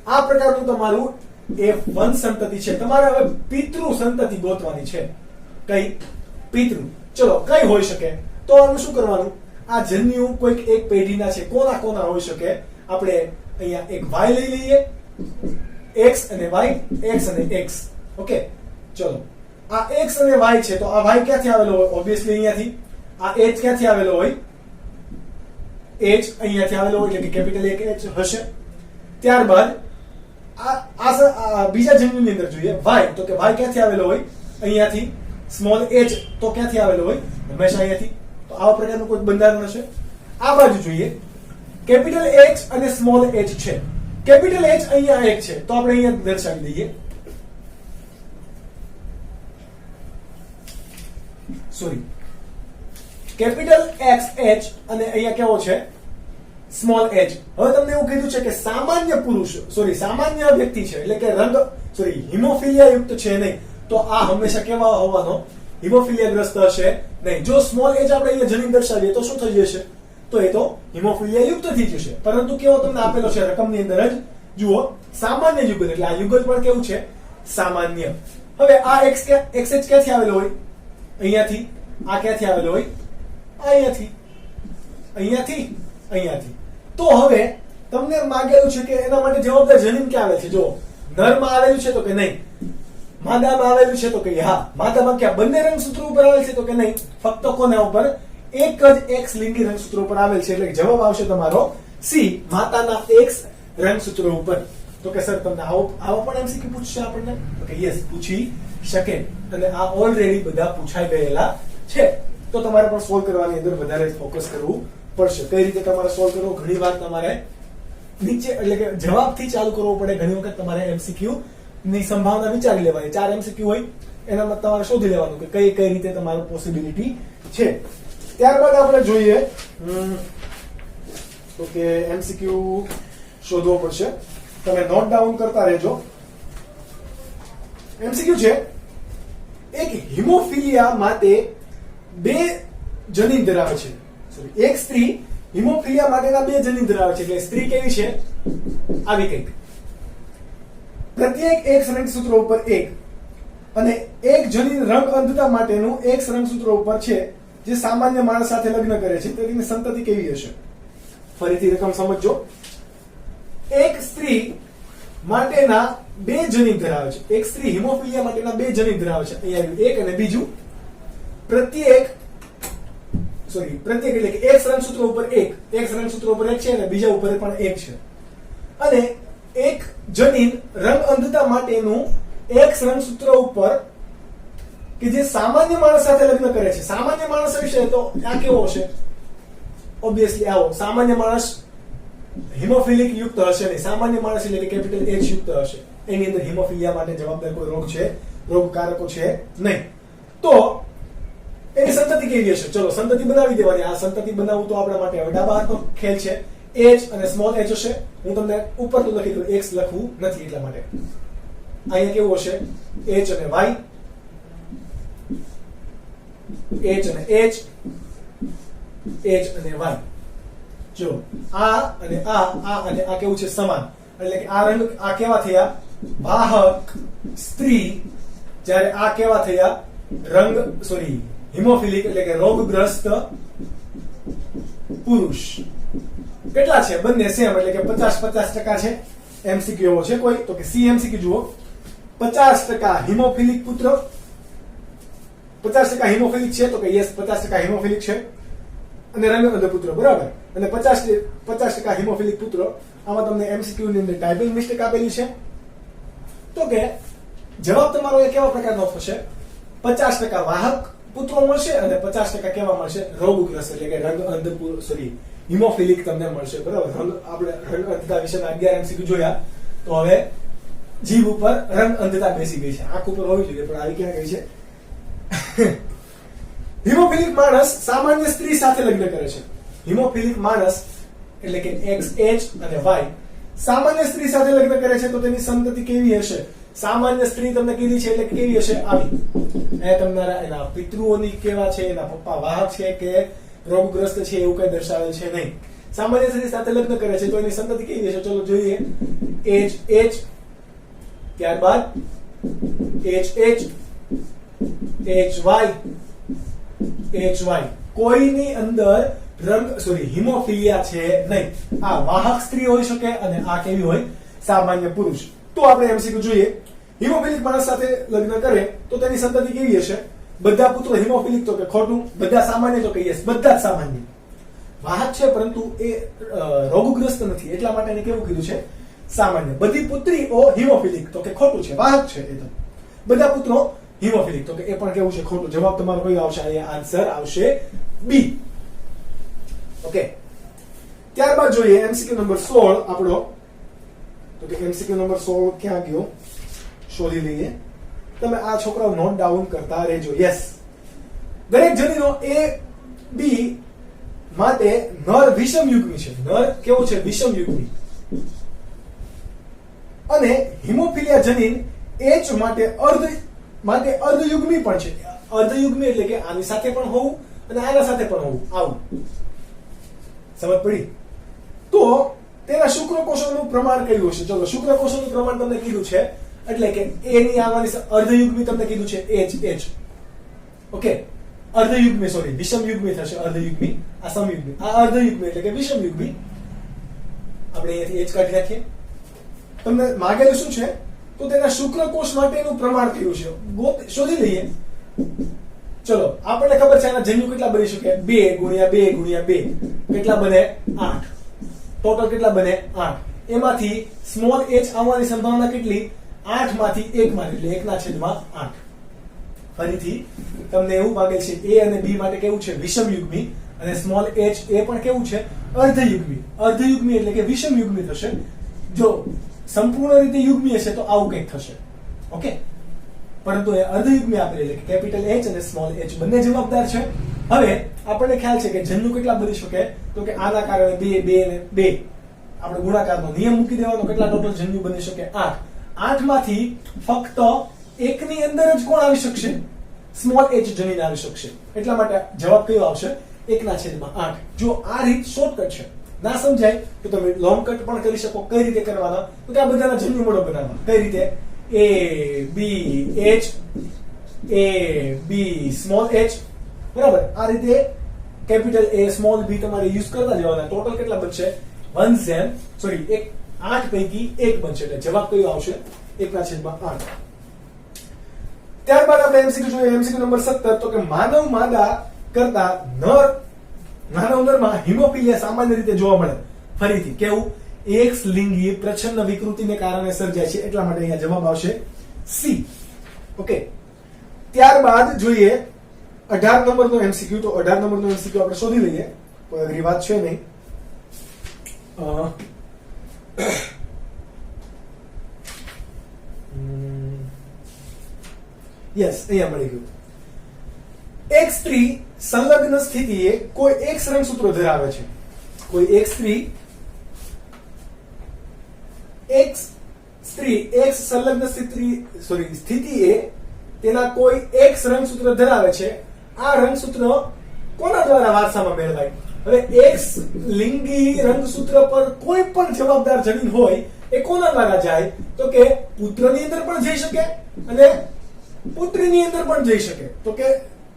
આ પ્રકારનું તમારું F1 સંતતિ છે. તમારે હવે પિતૃ સંતતિ ગોતવાની છે. કઈ? પિતૃ. ચલો કઈ હોઈ શકે, તો આનું શું કરવાનું, આ જન્યુ કોઈક એક પેઢીના છે, કોના કોના હોઈ શકે, આપણે અહીંયા એક Y લઈ લઈએ, X અને Y, X અને X, ઓકે. ચલો આ X અને Y છે, તો આ Y ક્યાંથી આવેલો હોય, ઓબ્વિયસલી અહીંયાથી. આ H ક્યાંથી આવેલો હોય, H અહીંયાથી આવેલો હોય, એટલે કે કેપિટલ એક H હશે. ત્યારબાદ આ બીજા જન્યુની અંદર જોઈએ Y, તો કે Y ક્યાંથી આવેલો હોય, અહીંયાથી. સ્મોલ h તો ક્યાંથી આવેલો હોય, હંમેશા અહીંયાથી. તો આવા પ્રકારનું કોઈ બંધારણ હશે. આ બાજુ જોઈએ કેપિટલ H અને સ્મોલ h છે. કેપિટલ H અહીંયા એક છે, તો આપણે અહીંયા દર્શાવી દઈએ. કેપિટલ X H અને અહીંયા કેવો છે સ્મોલ h. હવે તમને એવું કીધું છે કે સામાન્ય પુરુષ, સામાન્ય વ્યક્તિ છે, એટલે કે હિમોફિલિયા યુક્ત છે નહીં, તો આ હંમેશા કેવા હોવાનો, હિમોફિલિયા ગ્રસ્ત હશે નહીં. જો સ્મોલ h આપણે અહીંયા જનીન દર્શાવીએ તો શું થઈ જશે, તો એ તો હિમોફિલિયા યુક્ત થઈ જશે. પરંતુ કેવો તમને આપેલો છે રકમની અંદર જ, જુઓ સામાન્ય યુગલ, એટલે આ યુગલ પણ કેવું છે, સામાન્ય. હવે આ XH ક્યાંથી આવેલો હોય, અહીંયાથી. આ ક્યાંથી આવેલો હોય, અહીંયાથી. તો હવે તમને માંગેલું છે કે એના માટે જવાબદાર જનીન ક્યાં આવે છે? જો નરમાં આવેલું છે તો કે નહીં, માદામાં આવેલું છે તો કે હા, માદામાં ક્યાં બંને રંગસૂત્રો ઉપર આવેલ છે તો કે નહીં, ફક્ત કોના ઉપર? એક જ એક્સ લિંગી રંગસૂત્રો ઉપર આવેલ છે. એટલે જવાબ આવશે તમારો સી, માતાના એક્સ રંગસૂત્રો ઉપર. તો કે સર તમને આવો પણ એમસીક્યુ પૂછશે આપણને? તો કે યસ, પૂછી શકે, અને આ ઓલરેડી બધા પૂછાઈ ગયેલા છે. તો તમારે પણ સોલ્વ કરવાની અંદર વધારે ફોકસ કરવું પડશે. કઈ રીતે તમારે સોલ્વ કરવો? ઘણી વાર તમારે નીચે એટલે કે જવાબથી ચાલુ કરવો પડે. ઘણી વખત તમારે એમસીક્યુ ની સંભાવના વિચારી લેવાની. 4 એમસીક્યુ હોય એનામાં તમારે શોધી લેવાનું કે કઈ કઈ રીતે તમારું પોસિબિલિટી છે. ત્યારબાદ આપણે જોઈએ તો કે એમસીક્યુ શોધવો પડશે. તમે નોટ ડાઉન કરતા રહેજો. એમસીક્યુ છે, એક હિમોફિલિયા માટે 2 જનીન ધરાવે છે. સોરી, એક સ્ત્રી હિમોફિલિયા માટેના 2 જનીન ધરાવે છે. એટલે સ્ત્રી કેવી છે? આવી કંઈક. પ્રત્યેક X રંગસૂત્ર ઉપર 1 અને એક જનીન રંગ અંધતા માટેનું X રંગસૂત્ર ઉપર છે, જે સામાન્ય માણસ સાથે લગ્ન કરે છે. તેની સંતતિ કેવી હશે? ફરીથી રકમ સમજજો. એક સ્ત્રી માટેના 2 જનીન ધરાવે છે. એક સ્ત્રી હિમોફિલિયા માટેના 2 જનીન ધરાવે છે. અહીંયા એક અને બીજું. પ્રત્યેક એટલે કે X રંગસૂત્ર ઉપર 1, X રંગસૂત્ર ઉપર 1 છે અને બીજા ઉપર પણ 1 છે. અને એક જનીન રંગ અંધતા માટેનું X રંગસૂત્ર ઉપર કે જે સામાન્ય માણસ સાથે લગ્ન કરે છે. સામાન્ય માણસ વિશે તો આ કેવો હશે? ઓબ્વિયસલી આવો સામાન્ય માણસ હિમોફિલિક યુક્ત હશે નહીં. સામાન્ય માણસ એટલે કે કેપિટલ H યુક્ત હશે. એની અંદર હિમોફિલિયા માટે જવાબદાર કોઈ રોગ છે, રોગકારકો છે નહીં. તો એની સંતતિ કેવી હશે? ચલો સંતતિ બનાવી દેવાની. આ સંતતિ બનાવવું તો આપણા માટે હવે ડાબા હાથનો ખેલ છે. H અને સ્મોલ h હશે. હું તમને ઉપર તો લખી દઉં, X લખવું નથી એટલા માટે. અહીંયા કેવું હશે? H અને Y, H અને H, H અને Y. જો આ અને આ કેવું છે? સમાન. એટલે કે આ રંગ, આ કેવા થયા? વાહક સ્ત્રી. જ્યારે આ કેવા થયા? હિમોફિલિક એટલે કે રોગગ્રસ્ત પુરુષ. કેટલા છે? બંને સેમ એટલે કે 50-50% છે. એમસીક્યુ એવો છે કોઈ? તો કે સી એમસીક્યુ જુઓ. 50% હિમોફિલિક પુત્ર, 50% હિમોફિલિક છે તો કે યસ 50% હિમોફિલિક છે. અને રંગઅંધ પુત્ર, બરાબર. અને 50% હિમોફિલિક પુત્ર. આમાં તમને એમસીક્યુ ની અંદર ટાઈપિંગ મિસ્ટેક આપેલી છે. તો કે જવાબ તમારો એ કેવા પ્રકારનો થશે? 50% વાહક પુત્રો મળશે અને 50% કેવા મળશે? રોગગ્રસ્ત એટલે કે રંગઅંધ હિમોફિલિક તમને મળશે, બરાબર. આપણે રંગ અંધતા વિશેના 11 એમસીક્યુ જોયા. તો હવે જીભ ઉપર રંગ અંધતા બેસી ગઈ છે. આંખ ઉપર હોવી જોઈએ પણ આવી ક્યાં ગઈ છે? હિમોફિલિક માણસ સામાન્ય સ્ત્રી સાથે લગ્ન કરે છે. હિમોફિલિક માણસ એટલે કે X, H અને Y સામાન્ય સ્ત્રી સાથે લગ્ન કરે છે. તો તેની સંતતિ કેવી હશે? સામાન્ય સ્ત્રી તમને કીધી છે એટલે કેવી હશે? આવી. એ તમારા એના પિતૃઓની કેવા છે, એના પપ્પા વાહક છે કે રોગગ્રસ્ત છે એવું કઈ દર્શાવેલ છે નહીં. સામાન્ય સ્ત્રી સાથે લગ્ન કરે છે તો એની સંતતિ કેવી હશે? ચલો જોઈએ. H, ત્યારબાદ H, HY. કોઈની અંદર હિમોફિલિયા છે નહીં. આ વાહક સ્ત્રી હોઈ શકે અને આ કેવી હોય? સામાન્ય પુરુષ. તો આપણે એમસીક્યુ જોઈએ. હિમોફિલિક માણસ સાથે લગ્ન કરે તો તેની સંતતિ કેવી હશે? બધા પુત્રો હિમોફિલિક તો કે ખોટું, બધા સામાન્ય તો કે યસ, બધા જ સામાન્ય. વાહક છે પરંતુ એ રોગગ્રસ્ત નથી એટલા માટે એને કેવું કીધું છે? સામાન્ય. બધી પુત્રીઓ હિમોફિલિક તો કે ખોટું છે, વાહક છે. એ તો બધા પુત્રો હિમોફિલિક તો કે એ પણ કેવું છે? ખોટું. જવાબ તમારો કયો આવશે? અહીંયા આન્સર આવશે બી. ઓકે. ત્યારબાદ જોઈએ એમસીક્યુ નંબર 16 આપણો. તો કે એમસીક્યુ નંબર 16 ક્યાં ગયો? શોધી લઈએ. તમે આ છોકરાઓ નોટ ડાઉન કરતા રહેજો. યસ. દરેક જનીનો A, B માટે નર વિષમયુગ્મી છે. નર કેવો છે? વિષમયુગ્મી. અને હિમોફિલિયા જનીન H માટે અર્ધયુગ્મી પણ છે. અર્ધયુગ્મી એટલે કે આની સાથે પણ હોવું અને આના સાથે પણ હોવું. આવું સમજ પડી? તો તેના શુક્રકોષોનું પ્રમાણ કયું હશે? ચલો શુક્રકોષોનું પ્રમાણ તમને કીધું છે એટલે કે A ની આવવાની અર્ધયુગ્મી તમને કીધું છે H. ઓકે. અર્ધયુગ્મી વિષમયુગ્મી થશે. અર્ધયુગ્મી, આ સમયુગ્મી. આ અર્ધયુગ્મી એટલે કે વિષમયુગ્મી. આપણે અહીંયાથી H કાઢી નાખીએ. તમને માંગેલું શું છે? તો તેના શુક્રકોષ માટેનું પ્રમાણ કયું છે શોધી લઈએ. ચલો, આપણને ખબર છે આના જન્યુ કેટલા બની શકે? 2 ગુણ્યા 2 ગુણ્યા 2 કેટલા બને? 8. ટોટલ કેટલા બને? 8. એમાંથી સ્મોલ h આવવાની સંભાવના કેટલી? 8 માંથી 1 માંથી, એટલે 1/8. ફરીથી તમને એવું માંગે છે a અને b માટે કેવું છે? વિષમયુગ્મી. અને સ્મોલ h એ પણ કેવું છે? અર્ધયુગ્મી. અર્ધયુગ્મી એટલે કે વિષમયુગ્મી થશે. જો સંપૂર્ણ રીતે યુગ્મી હશે તો આવું કંઈક થશે. ઓકે, પરંતુ એ અર્ધયુગ્મી આપેલી એટલે કે કેપિટલ H અને સ્મોલ h બંને જવાબદાર છે. હવે આપણને ખ્યાલ છે કે જન્યુ કેટલા બની શકે? તો કે આના કારણે 2 2 અને 2 આપણે ગુણાકારનો નિયમ મૂકી દેવાનો. કેટલા ટોટલ જન્યુ બની શકે? 8. 8 માંથી ફક્ત 1 ની અંદર જ કોણ આવી શકશે? સ્મોલ h જનીન આવી શકશે. એટલા માટે જવાબ કયો આવશે? 1/8. જો આ રીત શોર્ટકટ છે, ના સમજાય તો તમે લોંગ કટ પણ કરી શકો. કઈ રીતે કરવાના? તો કે આ બધાના જન્યુ મળો બનાવવા. કઈ રીતે? a b h a b small h, બરાબર. આ રીતે કેપિટલ A સ્મોલ b તમારે યુઝ કરતા જવાના. ટોટલ કેટલા બનશે? 8 પૈકી 1 બનશે. એટલે જવાબ કયો આવશે? 1/8. ત્યારબાદ આપણે MCQ જોઈએ. MCQ number 17. તો કે માનવ માદા કરતા માનવ નરમાં હિમોફિલિયા સામાન્ય રીતે જોવા મળે. ફરીથી કેવું? X લિંગી પ્રચ્છન્ન વિકૃતિને કારણે સર્જાય છે. એટલા માટે અહીંયા જવાબ આવશે C. ઓકે, ત્યારબાદ જોઈએ 18 નંબરનો MCQ. તો 18 નંબરનો MCQ આપણે શોધી લઈએ. કોઈ અઘરી વાત છે નહીં. યસ, અહીંયા મળી ગયું. એક સ્ત્રી સંલગ્ન સ્થિતિએ કોઈ એક રંગસૂત્રો ધરાવે છે. કોઈ એક સ્ત્રી એક સંલગ્ન સ્થિતિએ તેના કોઈ એક રંગસૂત્ર ધરાવે છે. આ રંગસૂત્ર કોના દ્વારા વારસામાં મેળવાય? હવે એક લિંગી રંગસૂત્ર પર કોઈ પણ જવાબદાર જનીન હોય એ કોના દ્વારા જાય? તો કે પુત્રની અંદર પણ જઈ શકે અને પુત્રીની અંદર પણ જઈ શકે. તો કે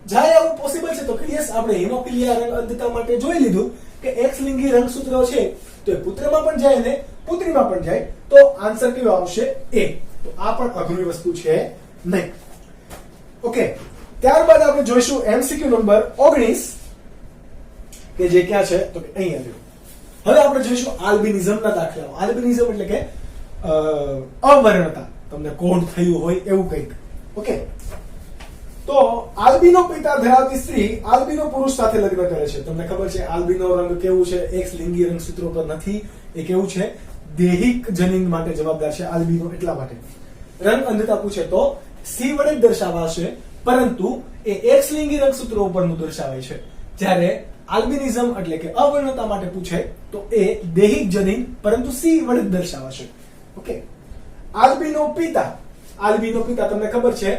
જાય આવું પોસિબલ છે? તો કે યસ, આપણે હિમોફિલિયા રંગ અંધતા માટે જોઈ લીધું કે એક્સ લિંગી રંગસૂત્રો છે તો એ પુત્રમાં પણ જાય અને પુત્રીમાં પણ જાય. તો આન્સર કયો આવશે? A. તો આ પણ અઘરી વસ્તુ છે નહીં. ઓકે, ત્યારબાદ આપણે જોઈશું MCQ નંબર 19 કે જે ક્યાં છે? તો કે અહીંયા લ્યો. હવે આપણે જોઈશું આલ્બિનિઝમના દાખલાઓ. આલ્બિનિઝમ એટલે કે અવર્ણતા. તમને કોડ થયું હોય એવું કંઈક. ઓકે, તો આલ્બિનો પિતા ધરાવતી સ્ત્રી આલ્બિનો પુરુષ સાથે લગ્ન કરે છે. તમને ખબર છે આલ્બિનો રંગ કેવું છે? એક્સ લિંગી રંગસૂત્રો પર નથી. એ કેવું છે? દૈહિક જનીન માટે જવાબદાર છે આલ્બિનો. એટલા માટે રંગ અંધતા પૂછે તો C વડે જ દર્શાવાશે, પરંતુ એ એક્સ લિંગી રંગસૂત્રો ઉપરનું દર્શાવે છે. જ્યારે આલ્બિનિઝમ એટલે કે અવર્ણતા માટે પૂછે તો એ દૈહિક જનીન પરંતુ C વડે જ દર્શાવાશે. ઓકે, આલ્બિનો પિતા તમને ખબર છે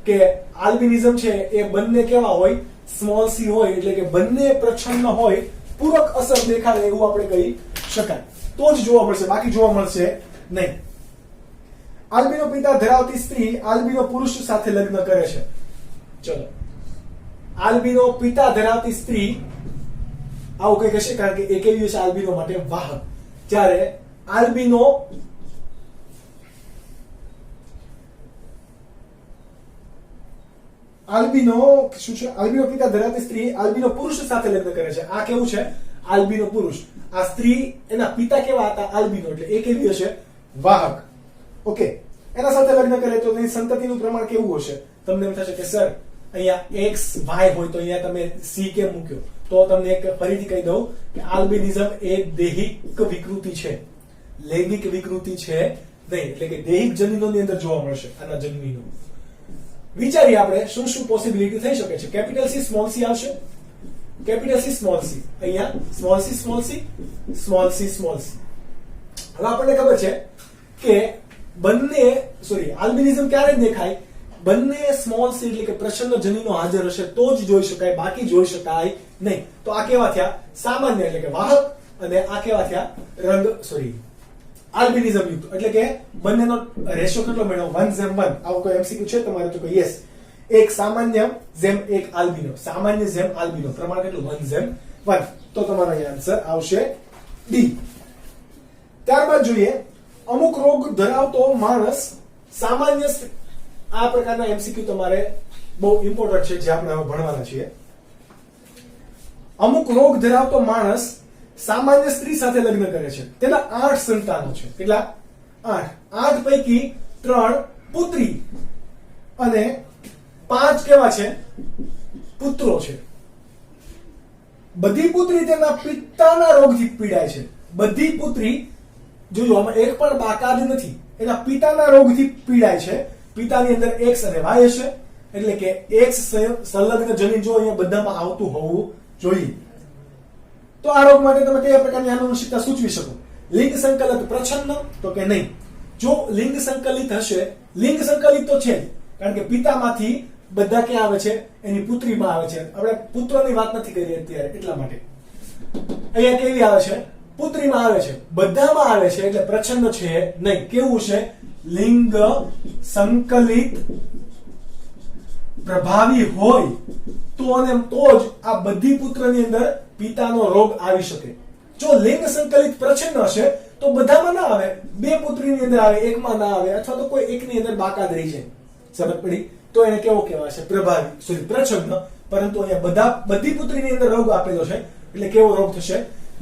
કે આલ્બિનિઝમ છે એ બંને કેવા હોય? સ્મોલ c હોય એટલે કે બંને પ્રચ્છન્ન હોય, પૂરક અસર દેખાડે એવું આપણે કહી શકાય. તો જ જોવા મળશે, બાકી જોવા મળશે નહીં. આલ્બિનો પિતા ધરાવતી સ્ત્રી આલ્બિનો પુરુષ સાથે લગ્ન કરે છે. ચલો, આલ્બિનો પિતા ધરાવતી સ્ત્રી આવું કઈ કહેશે, કારણ કે એ કેવી હશે? આલ્બિનો માટે વાહક. જ્યારે આલ્બિનો શું છે? આલ્બિનો પિતા ધરાવતી સ્ત્રી આલ્બિનો પુરુષ સાથે લગ્ન કરે છે. આ કેવું છે? આલ્બિનો પુરુષ. આ સ્ત્રી, એના પિતા કેવા હતા? આલ્બિનો. એટલે એ કેવી હશે? વાહક. ઓકે, એના સાથે લગ્ન કરે તો તેની સંતતિનું પ્રમાણ કેવું હશે? તમને એમ થશે કે સર અહીંયા x y હોય તો અહીંયા તમે c કેમ મૂક્યો? તો તમને એક ફરીથી કહી દઉં કે આલ્બિનિઝમ એ દૈહિક વિકૃતિ છે, લૈંગિક વિકૃતિ છે નહીં. એટલે કે દૈહિક જનીનોની અંદર જોવા મળશે આના જન્મીનો. વિચારીએ આપણે શું શું પોસિબિલિટી થઈ શકે છે. કેપિટલ C સ્મોલ c આવશે. કેપિટલ C સ્મોલ c, અહીંયા small c small c small c small c. હવે આપણને ખબર છે કે આલ્બિનિઝમ ક્યારે દેખાય? બંને સ્મોલ c એટલે કે પ્રચ્છન્ન જનીનો હાજર હશે તો જ જોઈ શકાય, બાકી જોઈ શકાય નહીં. તો આ કેવા થયા? સામાન્ય એટલે કે વાહક. અને આ કેવા થયા? આલ્બિનિઝમ યુક્ત. એટલે કે બંનેનો રેશિયો કેટલો મળ્યો? 1:1. આવો કોઈ MCQ છે તમારે? તો કે યસ, એક સામાન્ય જેમ એક આલ્બિનો. સામાન્ય જેમ આલ્બિનો. પ્રમાણ કેટલું? 1:1. તો તમારો અહીં આન્સર આવશે D. ત્યારબાદ જોઈએ અમુક રોગ ધરાવતો માણસ સામાન્ય આ પ્રકારના એમસીક્યુ તમારે બહુ ઇમ્પોર્ટન્ટ છે જે આપણે હવે ભણવાના છીએ. અમુક રોગ ધરાવતો માણસ સામાન્ય સ્ત્રી સાથે લગ્ન કરે છે, તેના 8 સંતાનો છે. કેટલા? 8 પૈકી 3 પુત્રી અને 5 કેવા છે? પુત્રો છે. બધી પુત્રી તેના પિતાના રોગથી પીડાય છે. બધી પુત્રી જોજો, આમાં એક પણ બાકાત નથી, એના પિતાના રોગથી પીડાય છે. પિતાની અંદર X અને Y હશે, એટલે કે X સંલગ્ન જનીન જો અહીંયા બધામાં આવતું હોવું જોઈએ. તો આ રોગ માટે તમે કયા પ્રકારની આનુવંશિકતા સૂચવી શકો? લિંગ સંકલિત પ્રચ્છન્ન તો કે નહીં. જો લિંગ સંકલિત હશે, લિંગ સંકલિત તો છે કારણ કે પિતામાંથી બધા ક્યાં આવે છે? એની પુત્રીમાં આવે છે. આપણે પુત્રની વાત નથી કરી અત્યારે, એટલા માટે અહીંયા કેવી આવે છે? પુત્રીમાં આવે છે. બધામાં આવે છે એટલે પ્રચ્છન્ન છે નહીં. કેવું છે? લિંગ સંકલિત પ્રભાવી હોય તો અને તો જ આ બધી પુત્રની અંદર પિતાનો રોગ આવી શકે. જો લિંગ સંકલિત પ્રચ્છન્ન હશે તો બધામાં ના આવે, 2 પુત્રીની અંદર આવે, એકમાં ના આવે, અથવા તો કોઈ એકની અંદર બાકાત રહી જાય. સમજ પડી? તો એને કેવો કહેવાશે? પ્રભાવી, પ્રચ્છન્ન. પરંતુ અહીંયા બધી પુત્રીની અંદર રોગ આપેલો છે એટલે કેવો રોગ થશે?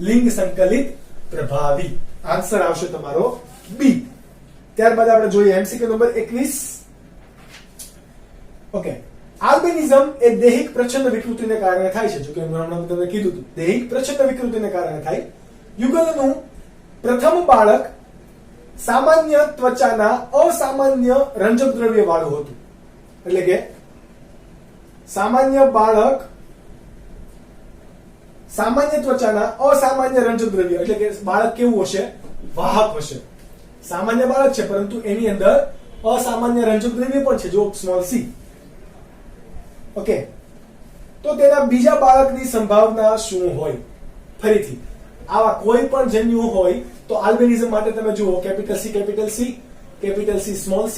લિંગ સંકલિત પ્રભાવી. આન્સર આવશે તમારો બી. ત્યારબાદ આપણે જોઈએ એમસીક્યુ નંબર 21. ઓકે, આલ્બિનિઝમ એ દૈહિક પ્રચ્છન્ન વિકૃતિને કારણે થાય છે. જો કે હમણાં તમને કીધું હતું, દૈહિક પ્રચ્છન્ન વિકૃતિને કારણે થાય. યુગલનું પ્રથમ બાળક સામાન્ય ત્વચાના અસામાન્ય રંજક દ્રવ્ય વાળું હતું. એટલે કે સામાન્ય બાળક સામાન્ય ત્વચાના અસામાન્ય રંજક દ્રવ્ય, એટલે કે બાળક કેવું હશે? વાહક હશે. સામાન્ય બાળક છે પરંતુ એની અંદર અસામાન્ય રંજક દ્રવ્ય પણ છે, જો સ્મોલ c. ઓકે, તો તેના બીજા બાળકની સંભાવના શું હોય? ફરીથી આવા કોઈ પણ જન્યુ હોય તો આલ્બિનિઝમ માટે તમે જુઓ capital C, capital C, small c,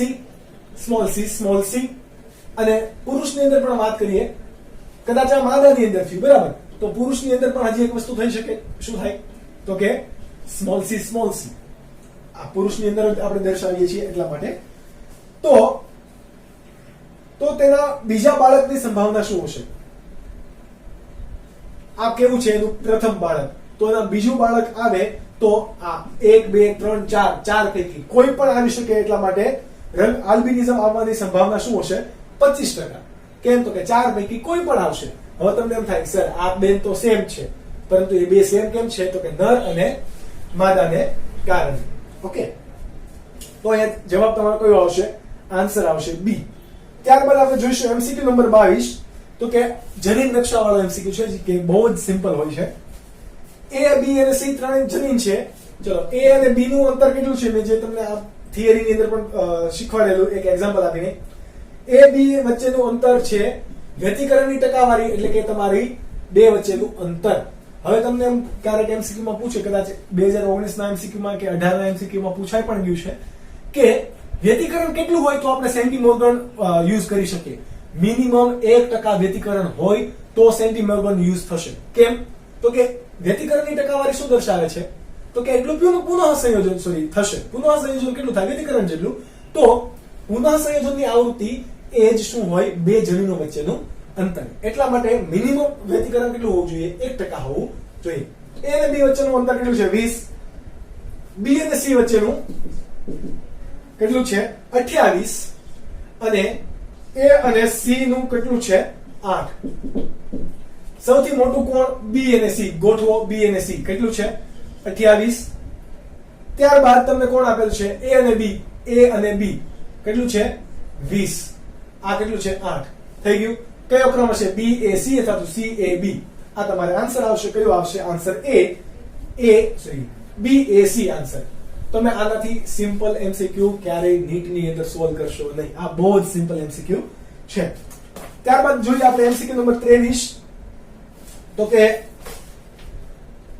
small c, small c. અને પુરુષની અંદર પણ વાત કરીએ, કદાચ આ માદાની અંદર થયું, બરાબર, તો પુરુષની અંદર પણ હજી એક વસ્તુ થઈ શકે. શું થાય? તો કે સ્મોલ c, સ્મોલ c. આ પુરુષની અંદર આપણે દર્શાવીએ છીએ એટલા માટે. તો તેના બીજા બાળકની સંભાવના શું હશે? આ કેવું છે? એનું પ્રથમ બાળક. તો એના બીજું બાળક આવે તો આ 1, 2, 3, 4 પૈકી કોઈ પણ આવી શકે. એટલા માટે આલ્બિનિઝમ આવવાની સંભાવના શું હશે? 25%. કેમ? તો કે 4 પૈકી કોઈ પણ આવશે. હવે તમને એમ થાય સર આ બેન તો સેમ છે, પરંતુ એ બે સેમ કેમ છે? તો કે નર અને માદાને કારણે. ઓકે, તો અહીંયા જવાબ તમારો કયો આવશે? આન્સર આવશે બી. ત્યારબાદ આપણે જોઈશું એમસીક્યુ નંબર 22. તો કે જનીન નકશા વાળો એમસીક્યુ છે કે બહુ જ સિમ્પલ હોય છે. A, B અને C ત્રણેય જનીન છે. ચલો, A અને B નું અંતર કેટલું છે? મેં જે તમને આ થિયરીની અંદર પણ શીખવાડેલું એક એક્ઝામ્પલ આપીને. A, B વચ્ચેનું અંતર છે વ્યતિકરણની ટકાવારી, એટલે કે તમારી 2 વચ્ચેનું અંતર. હવે તમને એમ ક્યારેક એમસીક્યુ માં પૂછે, કદાચ 2019 ના એમસીક્યુ માં કે 18 ના એમસીક્યુ માં પૂછાઈ પણ ગયું છે કે વ્યતિકરણ કેટલું હોય તો આપણે સેન્ટીમોર્ગન યુઝ કરી શકીએ. મિનિમમ 1% વ્યતિકરણ હોય તો સેન્ટીમોર્ગન યુઝ થશે. કેમ? તો કે વ્યતિકરણની ટકાવારી શું દર્શાવે છે? તો કે એટલું પુનઃ સંયોજન થશે. પુનઃ સંયોજન કેટલું થાય? વ્યતિકરણ જેટલું. તો પુનઃ સંયોજનની આવૃત્તિ એ જ શું હોય? 2 જનીનો વચ્ચેનું અંતર. એટલા માટે મિનિમમ વ્યતિકરણ કેટલું હોવું જોઈએ? 1% હોવું જોઈએ. A અને B વચ્ચેનું અંતર કેટલું છે? 20. B અને C વચ્ચેનું કેટલું છે? 28. અને A અને C નું કેટલું છે? 8. સૌથી મોટું કોણ? B અને C. ગોઠવો B અને C. કેટલું છે? 28. ત્યારબાદ તમને કોણ આપેલું છે? A અને B. A અને B કેટલું છે? 20. આ કેટલું છે? 8. થઈ ગયું. કયો ક્રમ હશે? B A C અથવા તો C A B. આ તમારે આન્સર આવશે. કયો આવશે? Answer B A C answer. તમે આનાથી સિમ્પલ એમસીક્યુ ક્યારેય નીટની અંદર સોલ્વ કરશો નહીં. આ બહુ જ સિમ્પલ એમસીક્યુ છે. ત્યારબાદ જોઈએ આપણે એમસીક્યુ નંબર 23. તો કે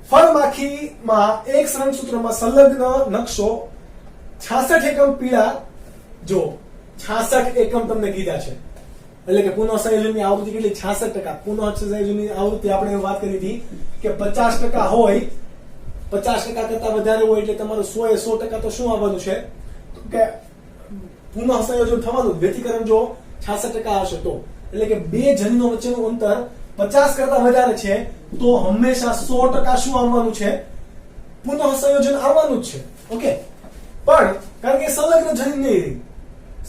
ફળમાખીમાં એક રંગસૂત્રમાં સંલગ્ન નકશો 66 એકમ પીળા. જો 66 એકમ તમને કીધા છે, એટલે કે પુનઃ સંયોજનની આવૃત્તિ કેટલી? 66%. પુનઃ સંયોજનની આવૃત્તિ આપણે વાત કરી હતી કે 50% હોય 50% કરતા વધારે હોય એટલે તમારું 100% તો શું આવવાનું છે કે પુનઃ સંયોજન થવાનું, વ્યતિકરણ જો 66% હશે તો, એટલે કે બે જનીનો વચ્ચેનું અંતર 50 કરતા વધારે છે તો હંમેશા 100% શું આવવાનું છે, પુનઃ સંયોજન આવવાનું જ છે. ઓકે, પણ કારણ કે સંલગ્ન જનીન નહીં રહી,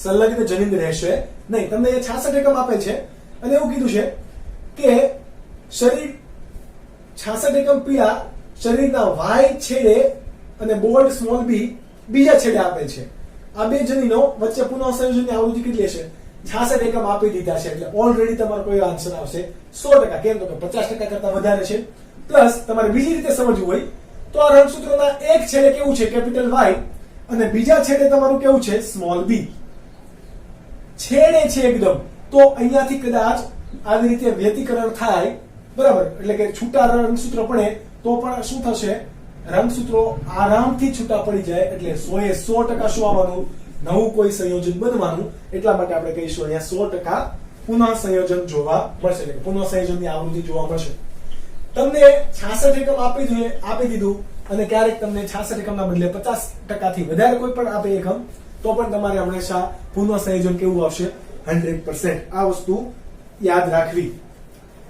સંલગ્ન જનીન રહેશે નહીં. તમને 66 એકમ આપે છે અને એવું કીધું છે કે શરીર 66 એકમ પીળા શરીરના વાય છેડે અને બોલ્ડ સ્મોલ બી બીજા છેડે આપેલ છે. આ બે જનીનો વચ્ચે પુનઃ સંયોજનની આવૃત્તિ કેટલી હશે, 66 એકમ આપી દીધા છે. એટલે ઓલરેડી તમારો કોઈ આન્સર આવશે 100%. કેમ તો કે 50% કરતા વધારે છે. પ્લસ તમારે બીજી રીતે સમજવું હોય તો આ રંગસૂત્રોના એક છેડે કેવું છે કેપિટલ વાય અને બીજા છેડે તમારું કેવું છે સ્મોલ બી, છેડે છે એકદમ. તો અહીંયાથી કદાચ આવી રીતે વ્યતિકરણ થાય, બરાબર, એટલે કે છૂટા રંગસૂત્ર પડે તો પણ શું થશે, રંગસૂત્રો આરામથી છૂટા પડી જાય. એટલે 100% શું આવવાનું, નવું કોઈ સંયોજન બનવાનું. એટલા માટે આપણે કહીશું અહીંયા 100% પુનઃ સંયોજન જોવા મળશે, એટલે પુનઃ સંયોજનની આવૃત્તિ જોવા મળશે. તમને 66 એકમ આપી દીધું અને ક્યારેક તમને 66 એકમના બદલે 50% થી વધારે કોઈ પણ આપે એકમ તો પણ તમારે હંમેશા પુનઃ સંયોજન કેવું આવશે, 100%. આ વસ્તુ યાદ રાખવી.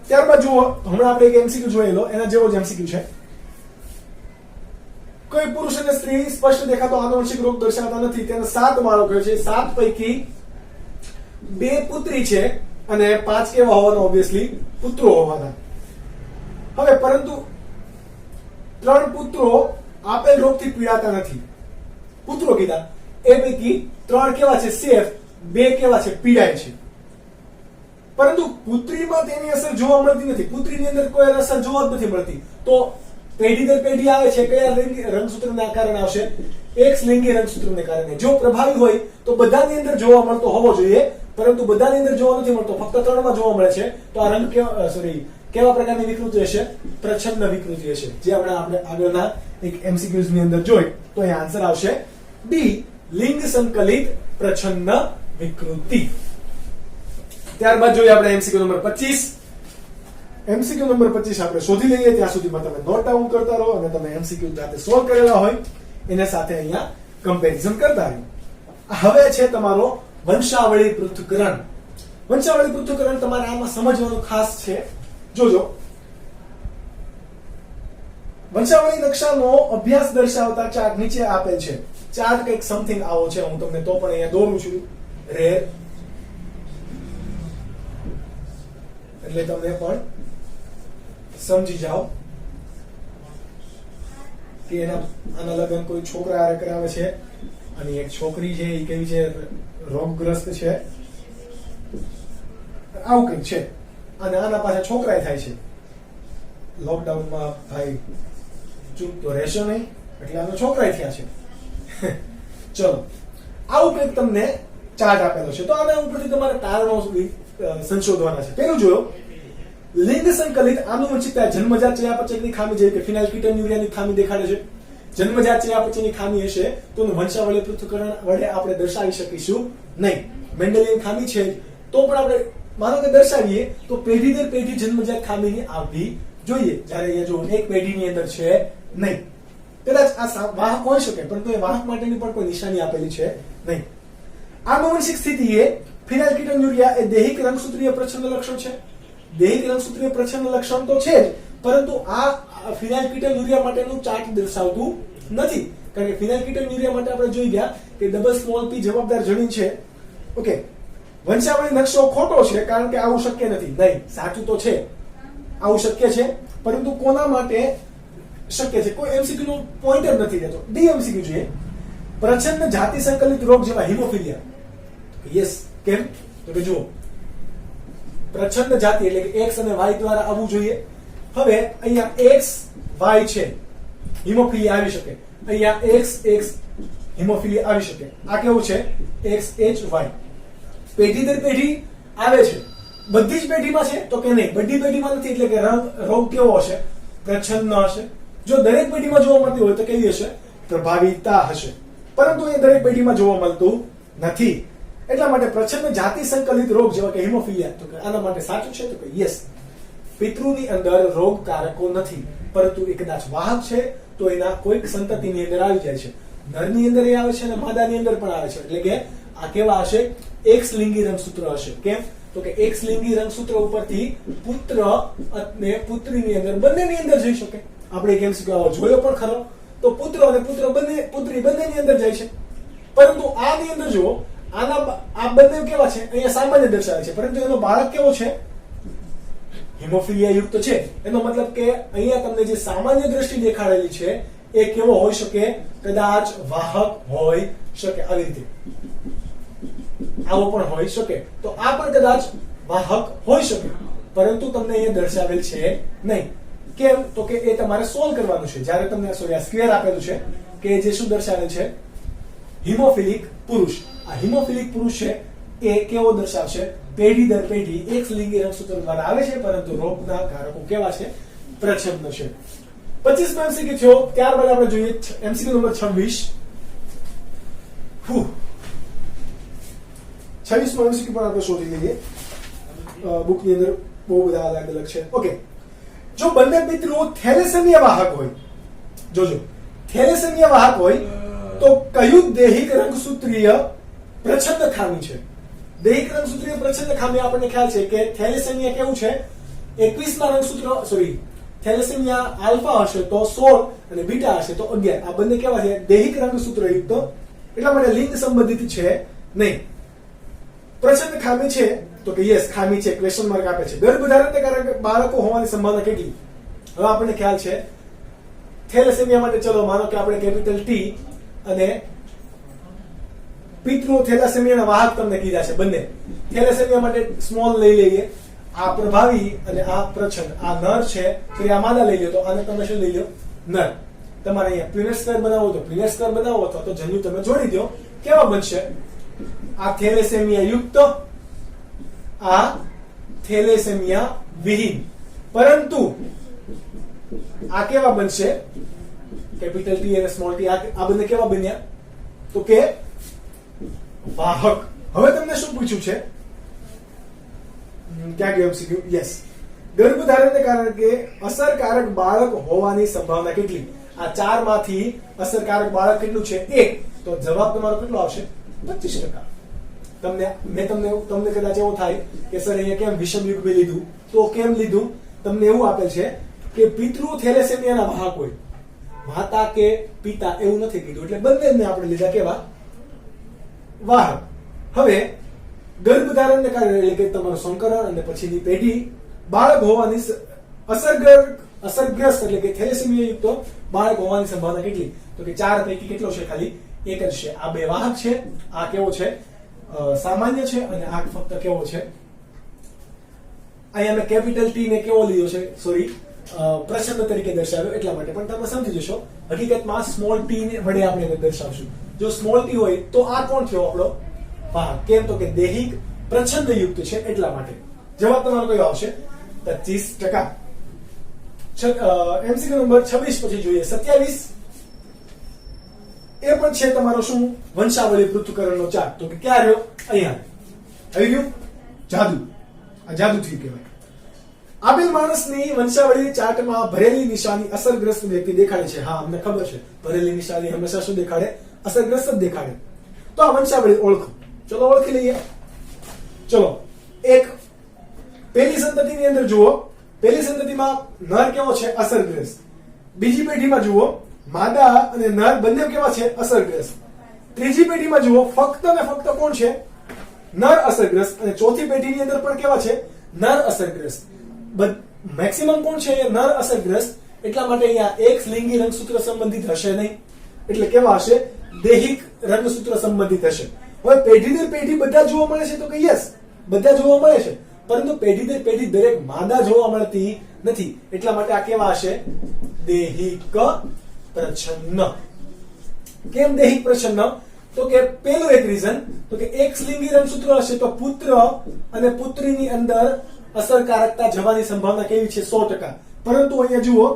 ત્યારબાદ જુઓ, હમણાં આપણે એક એમસીક્યુ જોયેલો, એના જેવો જ એમસીક્યુ છે. કોઈ પુરુષ અને સ્ત્રી સ્પષ્ટ દેખાતો આનુવંશિક રોગ દર્શાવતા નથી. તેને 7 બાળકો છે. 7 પૈકી 2 પુત્રી છે અને 5 કેવા હોવાના, ઓબ્વિયસલી પુત્રો હોવાના. હવે પરંતુ 3 પુત્રો આપેલ રોગથી પીડાતા નથી. પુત્રો કીધા, એ પૈકી 3 કેવા છે સેફ, 2 કેવા છે પીડાય છે. પરંતુ પુત્રીમાં તેની અસર જોવા મળતી નથી. પુત્રીની અંદર કોઈ અસર જોવા જ નથી મળતી. તો પેઢી દર પેઢી આવે છે કયા રંગસૂત્રના કારણે આવશે, એક્સ લિંગી રંગસૂત્રને કારણે. જો પ્રભાવી હોય તો બધાની અંદર જોવા મળતો હોવો જોઈએ, પરંતુ બધાની અંદર જોવા નથી મળતો, ફક્ત 3 માં જોવા મળે છે. તો આ રંગ કેવા પ્રકારની વિકૃતિ હશે, પ્રચ્છન્ન વિકૃતિ હશે. જે આપણે આગળના એક એમસીક્યુઝ ની અંદર જોઈ તો એ આન્સર આવશે ડી, લિંગ સંકલિત પ્રચ્છન્ન વિકૃતિ. ત્યારબાદ જોઈએ આપણે એમસીક્યુ નંબર 25. એમસીક્યુ નંબર 25 આપણે શોધી લઈએ. ત્યાં સુધીમાં તમે નોટ ડાઉન કરતા રહો અને તમે એમસીક્યુ જાતે સોલ્વ કરેલા હોય એને સાથે અહીંયા કમ્પેરિઝન કરતા રહો. હવે છે તમારો વંશાવળી પૃથ્થકરણ. વંશાવળી પૃથ્થકરણ તમારે આમાં સમજવાનું ખાસ છે. જોજો, વંશાવળી નકશાનો અભ્યાસ દર્શાવતા ચાર્ટ નીચે આપેલ છે. ચાર્ટ કંઈક સમથિંગ આવો છે. હું તમને તો પણ અહીંયા દોરું છું રેર, એટલે તમે પણ સમજી જાઓ કે આના લગ્ન કોઈ છોકરા હારે કરાવે છે અને એક છોકરી છે એ કેવી છે, રોગગ્રસ્ત છે, આવું કંઈક છે. અને આના પાસે છોકરાય થાય છે. લોકડાઉનમાં ભાઈ ચૂપ તો રહેશો નહીં, એટલે આનો છોકરાય થયા છે. ચલો, આવું કંઈક તમને ચાર્ટ આપેલો છે. તો આના ઉપરથી તમારે તારણો સંશોધવાના છે. પેલું જોયો, લિંગ સંકલિત આનુવંશિકતા જન્મજાત ચયાપચયની ખામી જેવી કે ફિનાઇલકીટોન્યુરિયાની ખામી દેખાડે છે. જન્મજાત ચયાપચયની ખામી હશે તો વંશાવળી પૃથ્થકરણ વડે આપણે દર્શાવી શકીશું નહીં. મેન્ડેલિયન ખામી છે તો પણ આપણે માનો કે દર્શાવીએ તો પેઢી દર પેઢી જન્મજાત ખામીની આવવી જોઈએ. જ્યારે અહીંયા જો એક પેઢીની અંદર છે નહીં. કદાચ આ વાહક હોઈ શકે પરંતુ એ વાહક માટેની પણ કોઈ નિશાની આપેલી છે નહીં. આનુવંશિક સ્થિતિએ ફિનાઇલકીટોન્યુરિયા એ દૈહિક રંગસૂત્રીય પ્રચ્છન્ન લક્ષણ છે. દૈહિક રંગસૂત્રીય પ્રચ્છન્ન લક્ષણ તો છે જ, પરંતુ આ ફિનાઇલકીટોન્યુરિયા માટેનું ચાર્ટ દર્શાવતું નથી. કારણ કે ફિનાઇલકીટોન્યુરિયા માટે આપણે જોઈ ગયા કે ડબલ સ્મોલ પી જવાબદાર જનીન છે. ઓકે, વંશાવળી નકશો ખોટો છે કારણ કે આવું શક્ય નથી. નહીં, સાચું તો છે, આવું શક્ય છે, પરંતુ કોના માટે શક્ય છે? કોઈ એમસીક્યુ નો પોઈન્ટ જ નથી રહેતો. ડી એમસીક્યુ જોઈએ, પ્રચ્છન્ન જાતિ સંકલિત રોગ જેવા હિમોફિલિયા. યસ, કેમ? તો કે જુઓ, પ્રચ્છન્ન જાતિ એટલે કે એક્સ અને વાય દ્વારા આવવું જોઈએ. હવે અહીંયા એક્સ વાય છે, હિમોફિલિયા આવી શકે. અહીંયા એક્સ એક્સ હિમોફિલિયા આવી શકે. આ કેવું છે? X H Y. પેઢી દર પેઢી આવે છે. બધી જ પેઢીમાં છે તો કે નહીં, બધી પેઢીમાં નથી. એટલે કે રોગ કેવો હશે? પ્રચ્છન્ન હશે. જો દરેક પેઢીમાં જોવા મળતી હોય તો કેવી હશે? પ્રભાવિતા હશે. પરંતુ એ દરેક પેઢીમાં જોવા મળતું નથી. એટલા માટે પ્રચ્છન્ન જાતિ સંકલિત રોગ જેવા કે હિમોફિલિયા, તો આના માટે સાચું છે તો કે યસ, પિતૃની અંદર રોગકારકો નથી, પરંતુ એ કદાચ વાહક છે તો એના કોઈક સંતતિની અંદર આવી જાય છે. નરની અંદર એ આવે છે અને માદાની અંદર પણ આવે છે. એટલે કે આ કેવા હશે? એક્સલિંગી રંગસૂત્ર હશે. કેમ? તો કે એક્સલિંગી રંગસૂત્ર ઉપરથી પુત્ર અને પુત્રીની અંદર બંનેની અંદર જઈ શકે. આપણે કેમ જોયો પણ ખરો, તો પુત્ર અને પુત્રી બંનેની અંદર જાય છે. પરંતુ આની અંદર જુઓ, આ બંને કેવા છે? અહીંયા સામાન્ય દર્શાવે છે, પરંતુ એનો બાળક કેવો છે? હિમોફિલિયા યુક્ત છે. એનો મતલબ કે અહીંયા તમને જે સામાન્ય દ્રષ્ટિ દેખાડેલી છે એ કેવો હોઈ શકે? કદાચ વાહક હોઈ શકે. આવી રીતે આવો પણ હોઈ શકે. તો આ પણ કદાચ વાહક હોઈ શકે, પરંતુ તમને અહીંયા દર્શાવેલ છે નહીં. કેમ? તો કે એ તમારે સોલ્વ કરવાનું છે. જ્યારે તમને સોરી આ સ્ક્વેર આપેલું છે કે જે શું દર્શાવે છે? હિમોફિલિક પુરુષ. આ હિમોફિલિક પુરુષ છે એ કેવો દર્શાવશે? પેઢી દર પેઢી એક્સલિંગી રંગસૂત્ર દ્વારા આવે છે, પરંતુ રોગના કારકો કેવા છે? પ્રચ્છન્ન છે. 25 માં એમસીક્યુ થયો. ત્યારબાદ આપણે જોઈએ એમસીક્યુ નંબર 26. 26 માં એમસીક્યુ પણ આપણે શોધી લઈએ. બુકની અંદર બહુ બધા અલગ અલગ છે. ઓકે, જો બંને પિતૃઓ થેલેસેમિયા વાહક હોય, જોજો થેલેસેમિયા વાહક હોય તો કયું દૈહિક રંગસૂત્રીય પ્રચ્છન્ન ખામી છે? દૈહિક રંગસૂત્રીય પ્રચ્છન્ન ખામી આપણને ખ્યાલ છે કે થેલેસેમિયા કેવું છે? 21 ના રંગસૂત્ર સોરી થેલેસેમિયા આલ્ફા હશે તો 16 અને બીટા હશે તો 11. આ બંને કેવા છે? દૈહિક રંગસૂત્ર યુક્ત. એટલા માટે લિંગ સંબંધિત છે નહીં. પ્રચ્છન્ન ખામી છે તો કે યસ ખામી છે, ક્વેશ્ચન માર્ક આપે છે. ગર્ભધારણને કારણે બાળકો હોવાની સંભાવના કેટલી? હવે આપણને ખ્યાલ છે થેલેસેમિયા માટે ચલો માનો કે આપણે કેપિટલ ટી અને પિતૃઓ થેલેસેમિયાના વાહક તમને કીધા છે બંને. થેલેસેમિયા માટે સ્મોલ લઈ લઈએ. આ પ્રભાવી અને આ પ્રચ્છન્ન. આ નર છે તો આ માદા લઈ લો, તો આને તમે શું લઈ લો? નર. તમારે અહીંયા પ્યુનેટ સ્ક્વેર બનાવો તો પ્યુનેટ સ્ક્વેર બનાવો અથવા તો જન્યુ તમે જોડી દો. કેવા બનશે? આ થેલેસેમિયા યુક્ત, આ થેલેસેમિયા વિહીન. પરંતુ આ કેવા બનશે? કેપિટલ ટી અને સ્મોલ ટી. આ બંને કેવા બન્યા? તો કે વાહક. હવે તમને શું પૂછ્યું છે? ક્યાં ગયો એમસીક્યુ? યસ, ગર્ભધારણને કારણે અસરકારક બાળક હોવાની સંભાવના કેટલી? આ 4 માંથી અસરકારક બાળક કેટલું છે? 1. તો જવાબ તમારો કેટલો આવશે? 25%. તમને કદાચ એવું થાય કે સર અહીંયા કેમ વિષમ યુગ્મ લીધું? તો કેમ લીધું? તમને એવું આપેલ છે કે પિતૃ થેલેસેમિયાના વાહક હોય, માતા કે પિતા એવું નથી કીધું. એટલે બંનેને આપણે લીધા કેવા? વાહક. હવે ગર્ભધારણને કારણે એટલે કે તમારું સંકરણ અને પછીની પેઢી બાળક હોવાની અસરગ્રસ્ત એટલે કે થેલેસેમિયા યુક્ત બાળક હોવાની સંભાવના કેટલી? તો કે 4 પૈકી કેટલો છે? ખાલી 1 જ છે. આ બે વાહક છે. આ કેવો છે? સામાન્ય છે. અને આ ફક્ત કેવો છે? અહીંયા મેં કેપિટલ ટી ને કેવો લીધો છે? સોરી પ્રચ્છન્ન તરીકે દર્શાવ્યો એટલા માટે, પણ તમે સમજી જશો હકીકતમાં સ્મોલ ટી ને વડે આપણે દર્શાવશું. જો સ્મોલ ટી હોય તો આ કોણ થયો આપણો? વાહક. કેમ? તો કે દૈહિક પ્રચ્છન્ન યુક્ત છે એટલા માટે. જવાબ તમારો કયો આવશે? 25%. એમસીક્યુ નંબર 26 પછી જોઈએ 27. એ પણ છે તમારો શું? વંશાવલી પૃથ્થકરણનો ચાર્ટ. તો કે ક્યાં રહ્યો? અહીંયા આવી ગયું. જાદુ. આ જાદુથી કહેવાય. આપેલ માણસની વંશાવળી ચાર્ટમાં ભરેલી નિશાની અસરગ્રસ્ત વ્યક્તિ દેખાડે છે. હા, અમને ખબર છે ભરેલી નિશાની હંમેશા શું દેખાડે? અસરગ્રસ્ત જ દેખાડે. તો આ વંશાવળી ઓળખો. ચલો ઓળખી લઈએ. ચલો, એક પહેલી સંતતિની અંદર જુઓ. પહેલી સંતતિમાં નર કેવો છે? અસરગ્રસ્ત. બીજી પેઢીમાં જુઓ માદા અને નર બંને કેવા છે? અસરગ્રસ્ત. ત્રીજી પેઢીમાં જુઓ ફક્ત ને ફક્ત કોણ છે? નર અસરગ્રસ્ત. અને ચોથી પેઢીની અંદર પણ કેવા છે? નર અસરગ્રસ્ત. મેક્સિમમ કોણ છે? નર અસરગ્રસ્ત. એટલા માટે અહીંયા એક લિંગી રંગસૂત્ર સંબંધિત હશે નહીં. એટલે કેવા હશે? દૈહિક રંગસૂત્ર સંબંધિત હશે. હવે પેઢી દર પેઢી બધા જોવા મળે છે તો કે યસ, બધા જોવા મળે છે, પરંતુ પેઢી દર પેઢી દરેક માદા જોવા મળતી નથી. એટલા માટે આ કેવા હશે? દૈહિક પ્રચ્છન્ન. કેમ દૈહિક પ્રચ્છન્ન? તો કે પેલું એક રીઝન તો કે એક લિંગી રંગસૂત્ર હશે તો પુત્ર અને પુત્રીની અંદર અસરકારકતા જવાની સંભાવના કેવી છે? 100%. પરંતુ અહીંયા જુઓ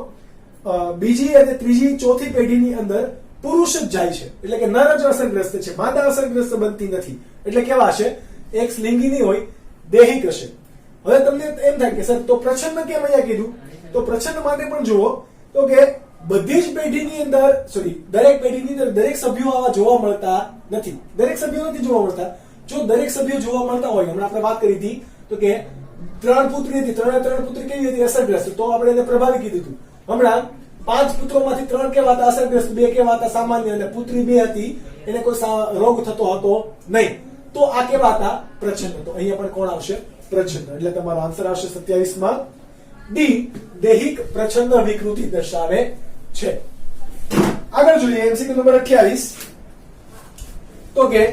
બીજી અને ત્રીજી ચોથી પેઢીની અંદર પુરુષ જ જાય છે. એટલે કે નર જ અસરગ્રસ્ત છે, માદા અસરગ્રસ્ત બનતી નથી. એટલે કેવા હશે? એક લિંગી નહીં હોય, દૈહિક હશે. હવે તમને એમ થાય કે સર તો પ્રચ્છન્ન કેમ અહીંયા કીધું? તો પ્રચ્છન્ન માટે પણ જુઓ તો કે બધી જ પેઢીની અંદર દરેક પેઢીની અંદર દરેક સભ્યો આવા જોવા મળતા નથી. દરેક સભ્યો નથી જોવા મળતા. જો દરેક સભ્યો જોવા મળતા હોય, હમણાં આપણે વાત કરી હતી તો કે 3 પુત્રી હતી, 3 પુત્રી કેવી હતી? અસરગ્રસ્ત. તો આપણે એને પ્રભાવી કીધું હતું. હમણાં 5 પુત્રોમાંથી 3 કેવા હતા? અસરગ્રસ્ત, 2 કેવા હતા? સામાન્ય. અને પુત્રી 2 હતી, એને કોઈ રોગ થતો હતો નહીં. તો આ કેવા હતા? પ્રચ્છન્ન. તો અહીંયા પણ કોણ આવશે? પ્રચ્છન્ન. એટલે તમારો આન્સર આવશે 27 માં ડી, દૈહિક પ્રચ્છન્ન વિકૃતિ દર્શાવે છે. આગળ જોઈએ એમસીક્યુ નંબર 28. તો કે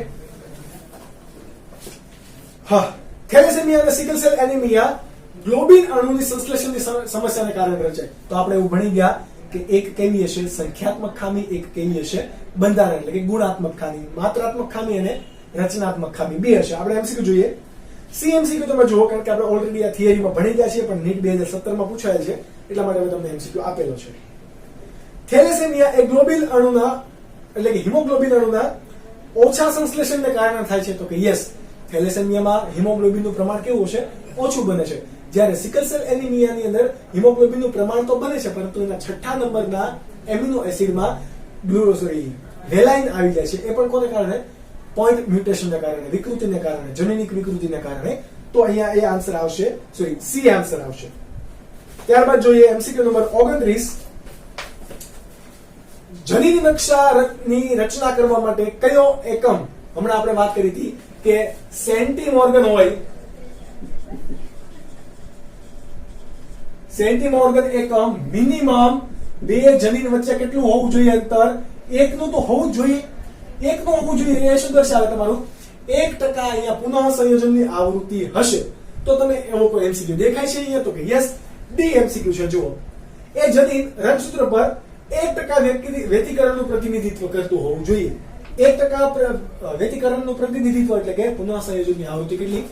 થેલેસેમિયા અને સિકલ સેલ એનિમિયા ગ્લોબિન અણુની સંશ્લેષણની સમસ્યાને કારણે રચાય. તો આપણે એવું ભણી ગયા કે એક કેવી હશે? સંખ્યાત્મક ખામી. એક કેવી હશે? બંધારણ એટલે કે ગુણાત્મક ખામી. માત્રાત્મક ખામી અને રચનાત્મક ખામી બે હશે. આપણે એમસીક્યુ જોઈએ. સીએમસીક્યુ તમે જુઓ, કારણ કે આપણે ઓલરેડી આ થિયરીમાં ભણી ગયા છીએ, પણ નીટ 2017 માં પૂછાયેલ છે, એટલા માટે મેં તમને એમસીક્યુ આપેલો છે. થેલેસેમિયા એ ગ્લોબિન અણુના એટલે કે હિમોગ્લોબિન અણુના ઓછા સંશ્લેષણને કારણે થાય છે. તો કે યસ, થેલેસેમિયામાં હિમોગ્લોબિનનું પ્રમાણ કેવું હશે? ઓછું બને છે. જ્યારે સિકલ સેલ એનિમિયાની અંદર હિમોગ્લોબિનનું પ્રમાણ તો બને છે, પરંતુ એના 6થા નંબરના એમિનો એસિડમાં વેલાઇન આવી જાય છે. એ પણ કોને કારણે? પોઈન્ટ મ્યુટેશનને કારણે, વિકૃતિને કારણે, જનીનિક વિકૃતિને કારણે. તો અહીંયા એ આન્સર આવશે, સી આન્સર આવશે. ત્યારબાદ જોઈએ એમસીક્યુ નંબર 29. જનીન નકશાની રચના કરવા માટે કયો એકમ? હમણાં આપણે વાત કરી હતી કે સેન્ટીમોર્ગન હોય. સેન્ટીમોર્ગન એકમ મિનિમમ 2 જનીન વચ્ચે કેટલું હોવું જોઈએ અંતર? 1 નું તો હોવું જ જોઈએ. 1 નું હોવું જોઈએ. એ શું દર્શાવે? તમારું 1% અહીંયા પુનઃ સંયોજનની આવૃત્તિ હશે. તો તમે એવો કોઈ એમસીક્યુ દેખાય છે અહીંયા? તો કે યસ, ડી એમસીક્યુ છે. જુઓ, એ જનીન રંગસૂત્ર પર 1% વ્યતિકરણનું પ્રતિનિધિત્વ કરતું હોવું જોઈએ. 1% વ્યતિકરણનું પ્રતિનિધિત્વ એટલે કે પુનઃ સંયોજનની આવૃત્તિ કેટલી?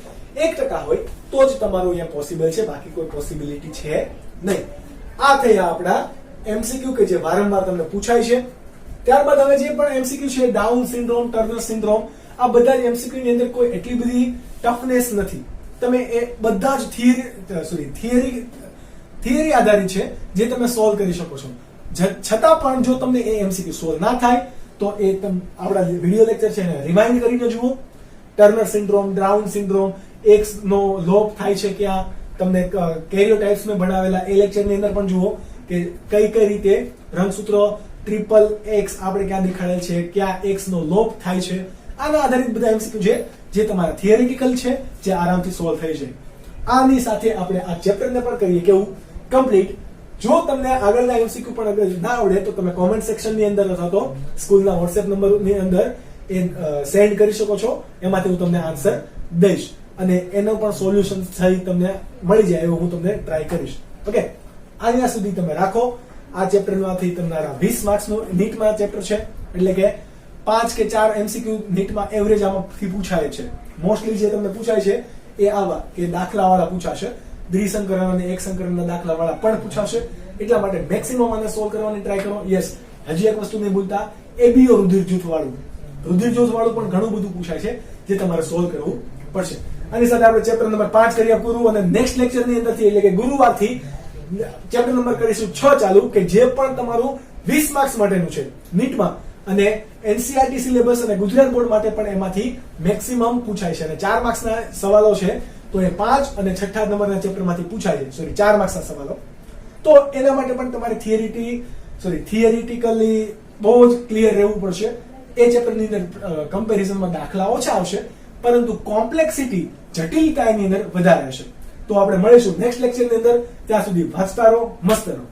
1% હોય તો જ તમારું અહીંયા પોસિબલ છે, બાકી કોઈ પોસિબિલિટી છે નહીં. આ થયા આપણા એમસીક્યુ કે જે વારંવાર તમને પૂછાય છે. ત્યારબાદ હવે જે પણ એમસીક્યુ છે, ડાઉન સિન્ડ્રોમ, ટર્નર સિન્ડ્રોમ, આ બધા જ એમસીક્યુ ની અંદર કોઈ એટલી બધી ટફનેસ નથી. તમે એ બધા જ થિયરી આધારિત છે, જે તમે સોલ્વ કરી શકો છો. છતાં પણ જો તમને એ એમસીક્યુ સોલ્વ ના થાય તો એ આપણા વિડિયો લેક્ચર છે એને રિવાઇન્ડ કરીને જુઓ. Turner syndrome, Down syndrome, X નો લોપ થાય છે ક્યાં, તમને કેરિયોટાઇપ્સ મેં ભણાવેલા એ લેક્ચર ની અંદર પણ જુઓ કે કઈ કઈ રીતે રંગસૂત્ર ટ્રિપલ એક્સ આપણે ક્યાં દેખાડેલ છે, ક્યાં એક્સ નો લોપ થાય છે. આના આધારિત બધા એમસીક્યુ છે જે તમારા થિયરિટિકલ છે, જે આરામથી સોલ્વ થઈ જાય. આની સાથે આપણે આ ચેપ્ટરને પણ કરીએ કેવું? કમ્પ્લીટ. જો તમને આગળના એમસીક્યુ પણ અગર ના આવડે તો તમે કોમેન્ટ સેક્શન ની અંદર અથવા તો સ્કૂલના વોટ્સએપ નંબર ની અંદર એ સેન્ડ કરી શકો છો. એમાંથી હું તમને આન્સર દઈશ અને એનો પણ સોલ્યુશન સહિત તમને મળી જાય એવું હું તમને ટ્રાય કરીશ. ઓકે, અહીંયા સુધી તમે રાખો. આ ચેપ્ટરમાંથી તમારા 20 માર્ક્સનું નીટમાં ચેપ્ટર છે, એટલે કે 5 કે 4 એમસીક્યુ નીટમાં એવરેજ આમાંથી પૂછાય છે. મોસ્ટલી જે તમને પૂછાય છે એ આવા કે દાખલા વાળા પૂછાશે. દ્વિસંકરણ અને એક સંકરણના દાખલા વાળા પણ પૂછાશે. એટલા માટે મેક્સિમમ આને સોલ્વ કરવાની ટ્રાય કરો. યસ, હજી એક વસ્તુ નહીં ભૂલતા, એબીઓ રુધિર જૂથ વાળું પણ ઘણું બધું પૂછાય છે, જે તમારે સોલ્વ કરવું પડશે. આની સાથે આપણે ચેપ્ટર નંબર 5 કરીએ પૂરું, અને નેક્સ્ટ લેક્ચર ની અંદરથી એટલે કે ગુરુવારથી ચેપ્ટર નંબર કરીશું 6 ચાલુ, કે જે પણ તમારું 20 માર્ક્સ માટેનું છે નીટમાં, અને એનસીઆરટી સિલેબસ અને ગુજરાત બોર્ડ માટે પણ એમાંથી મેક્સિમમ પૂછાય છે. અને 4 માર્ક્સના સવાલો છે તો એ 5 અને 6થા નંબરના ચેપ્ટરમાંથી પૂછાય છે. 4 માર્ક્સના સવાલો. તો એના માટે પણ તમારે થિયરિટિકલી બહુ જ ક્લિયર રહેવું પડશે. એ ચેપ્ટરની અંદર કમ્પેરિઝનમાં દાખલા ઓછા આવશે, પરંતુ કોમ્પ્લેક્સિટી, જટિલતા એની અંદર વધારે હશે. તો આપણે મળીશું નેક્સ્ટ લેક્ચરની અંદર. ત્યાં સુધી વાંચતા રહો, મસ્ત રહો.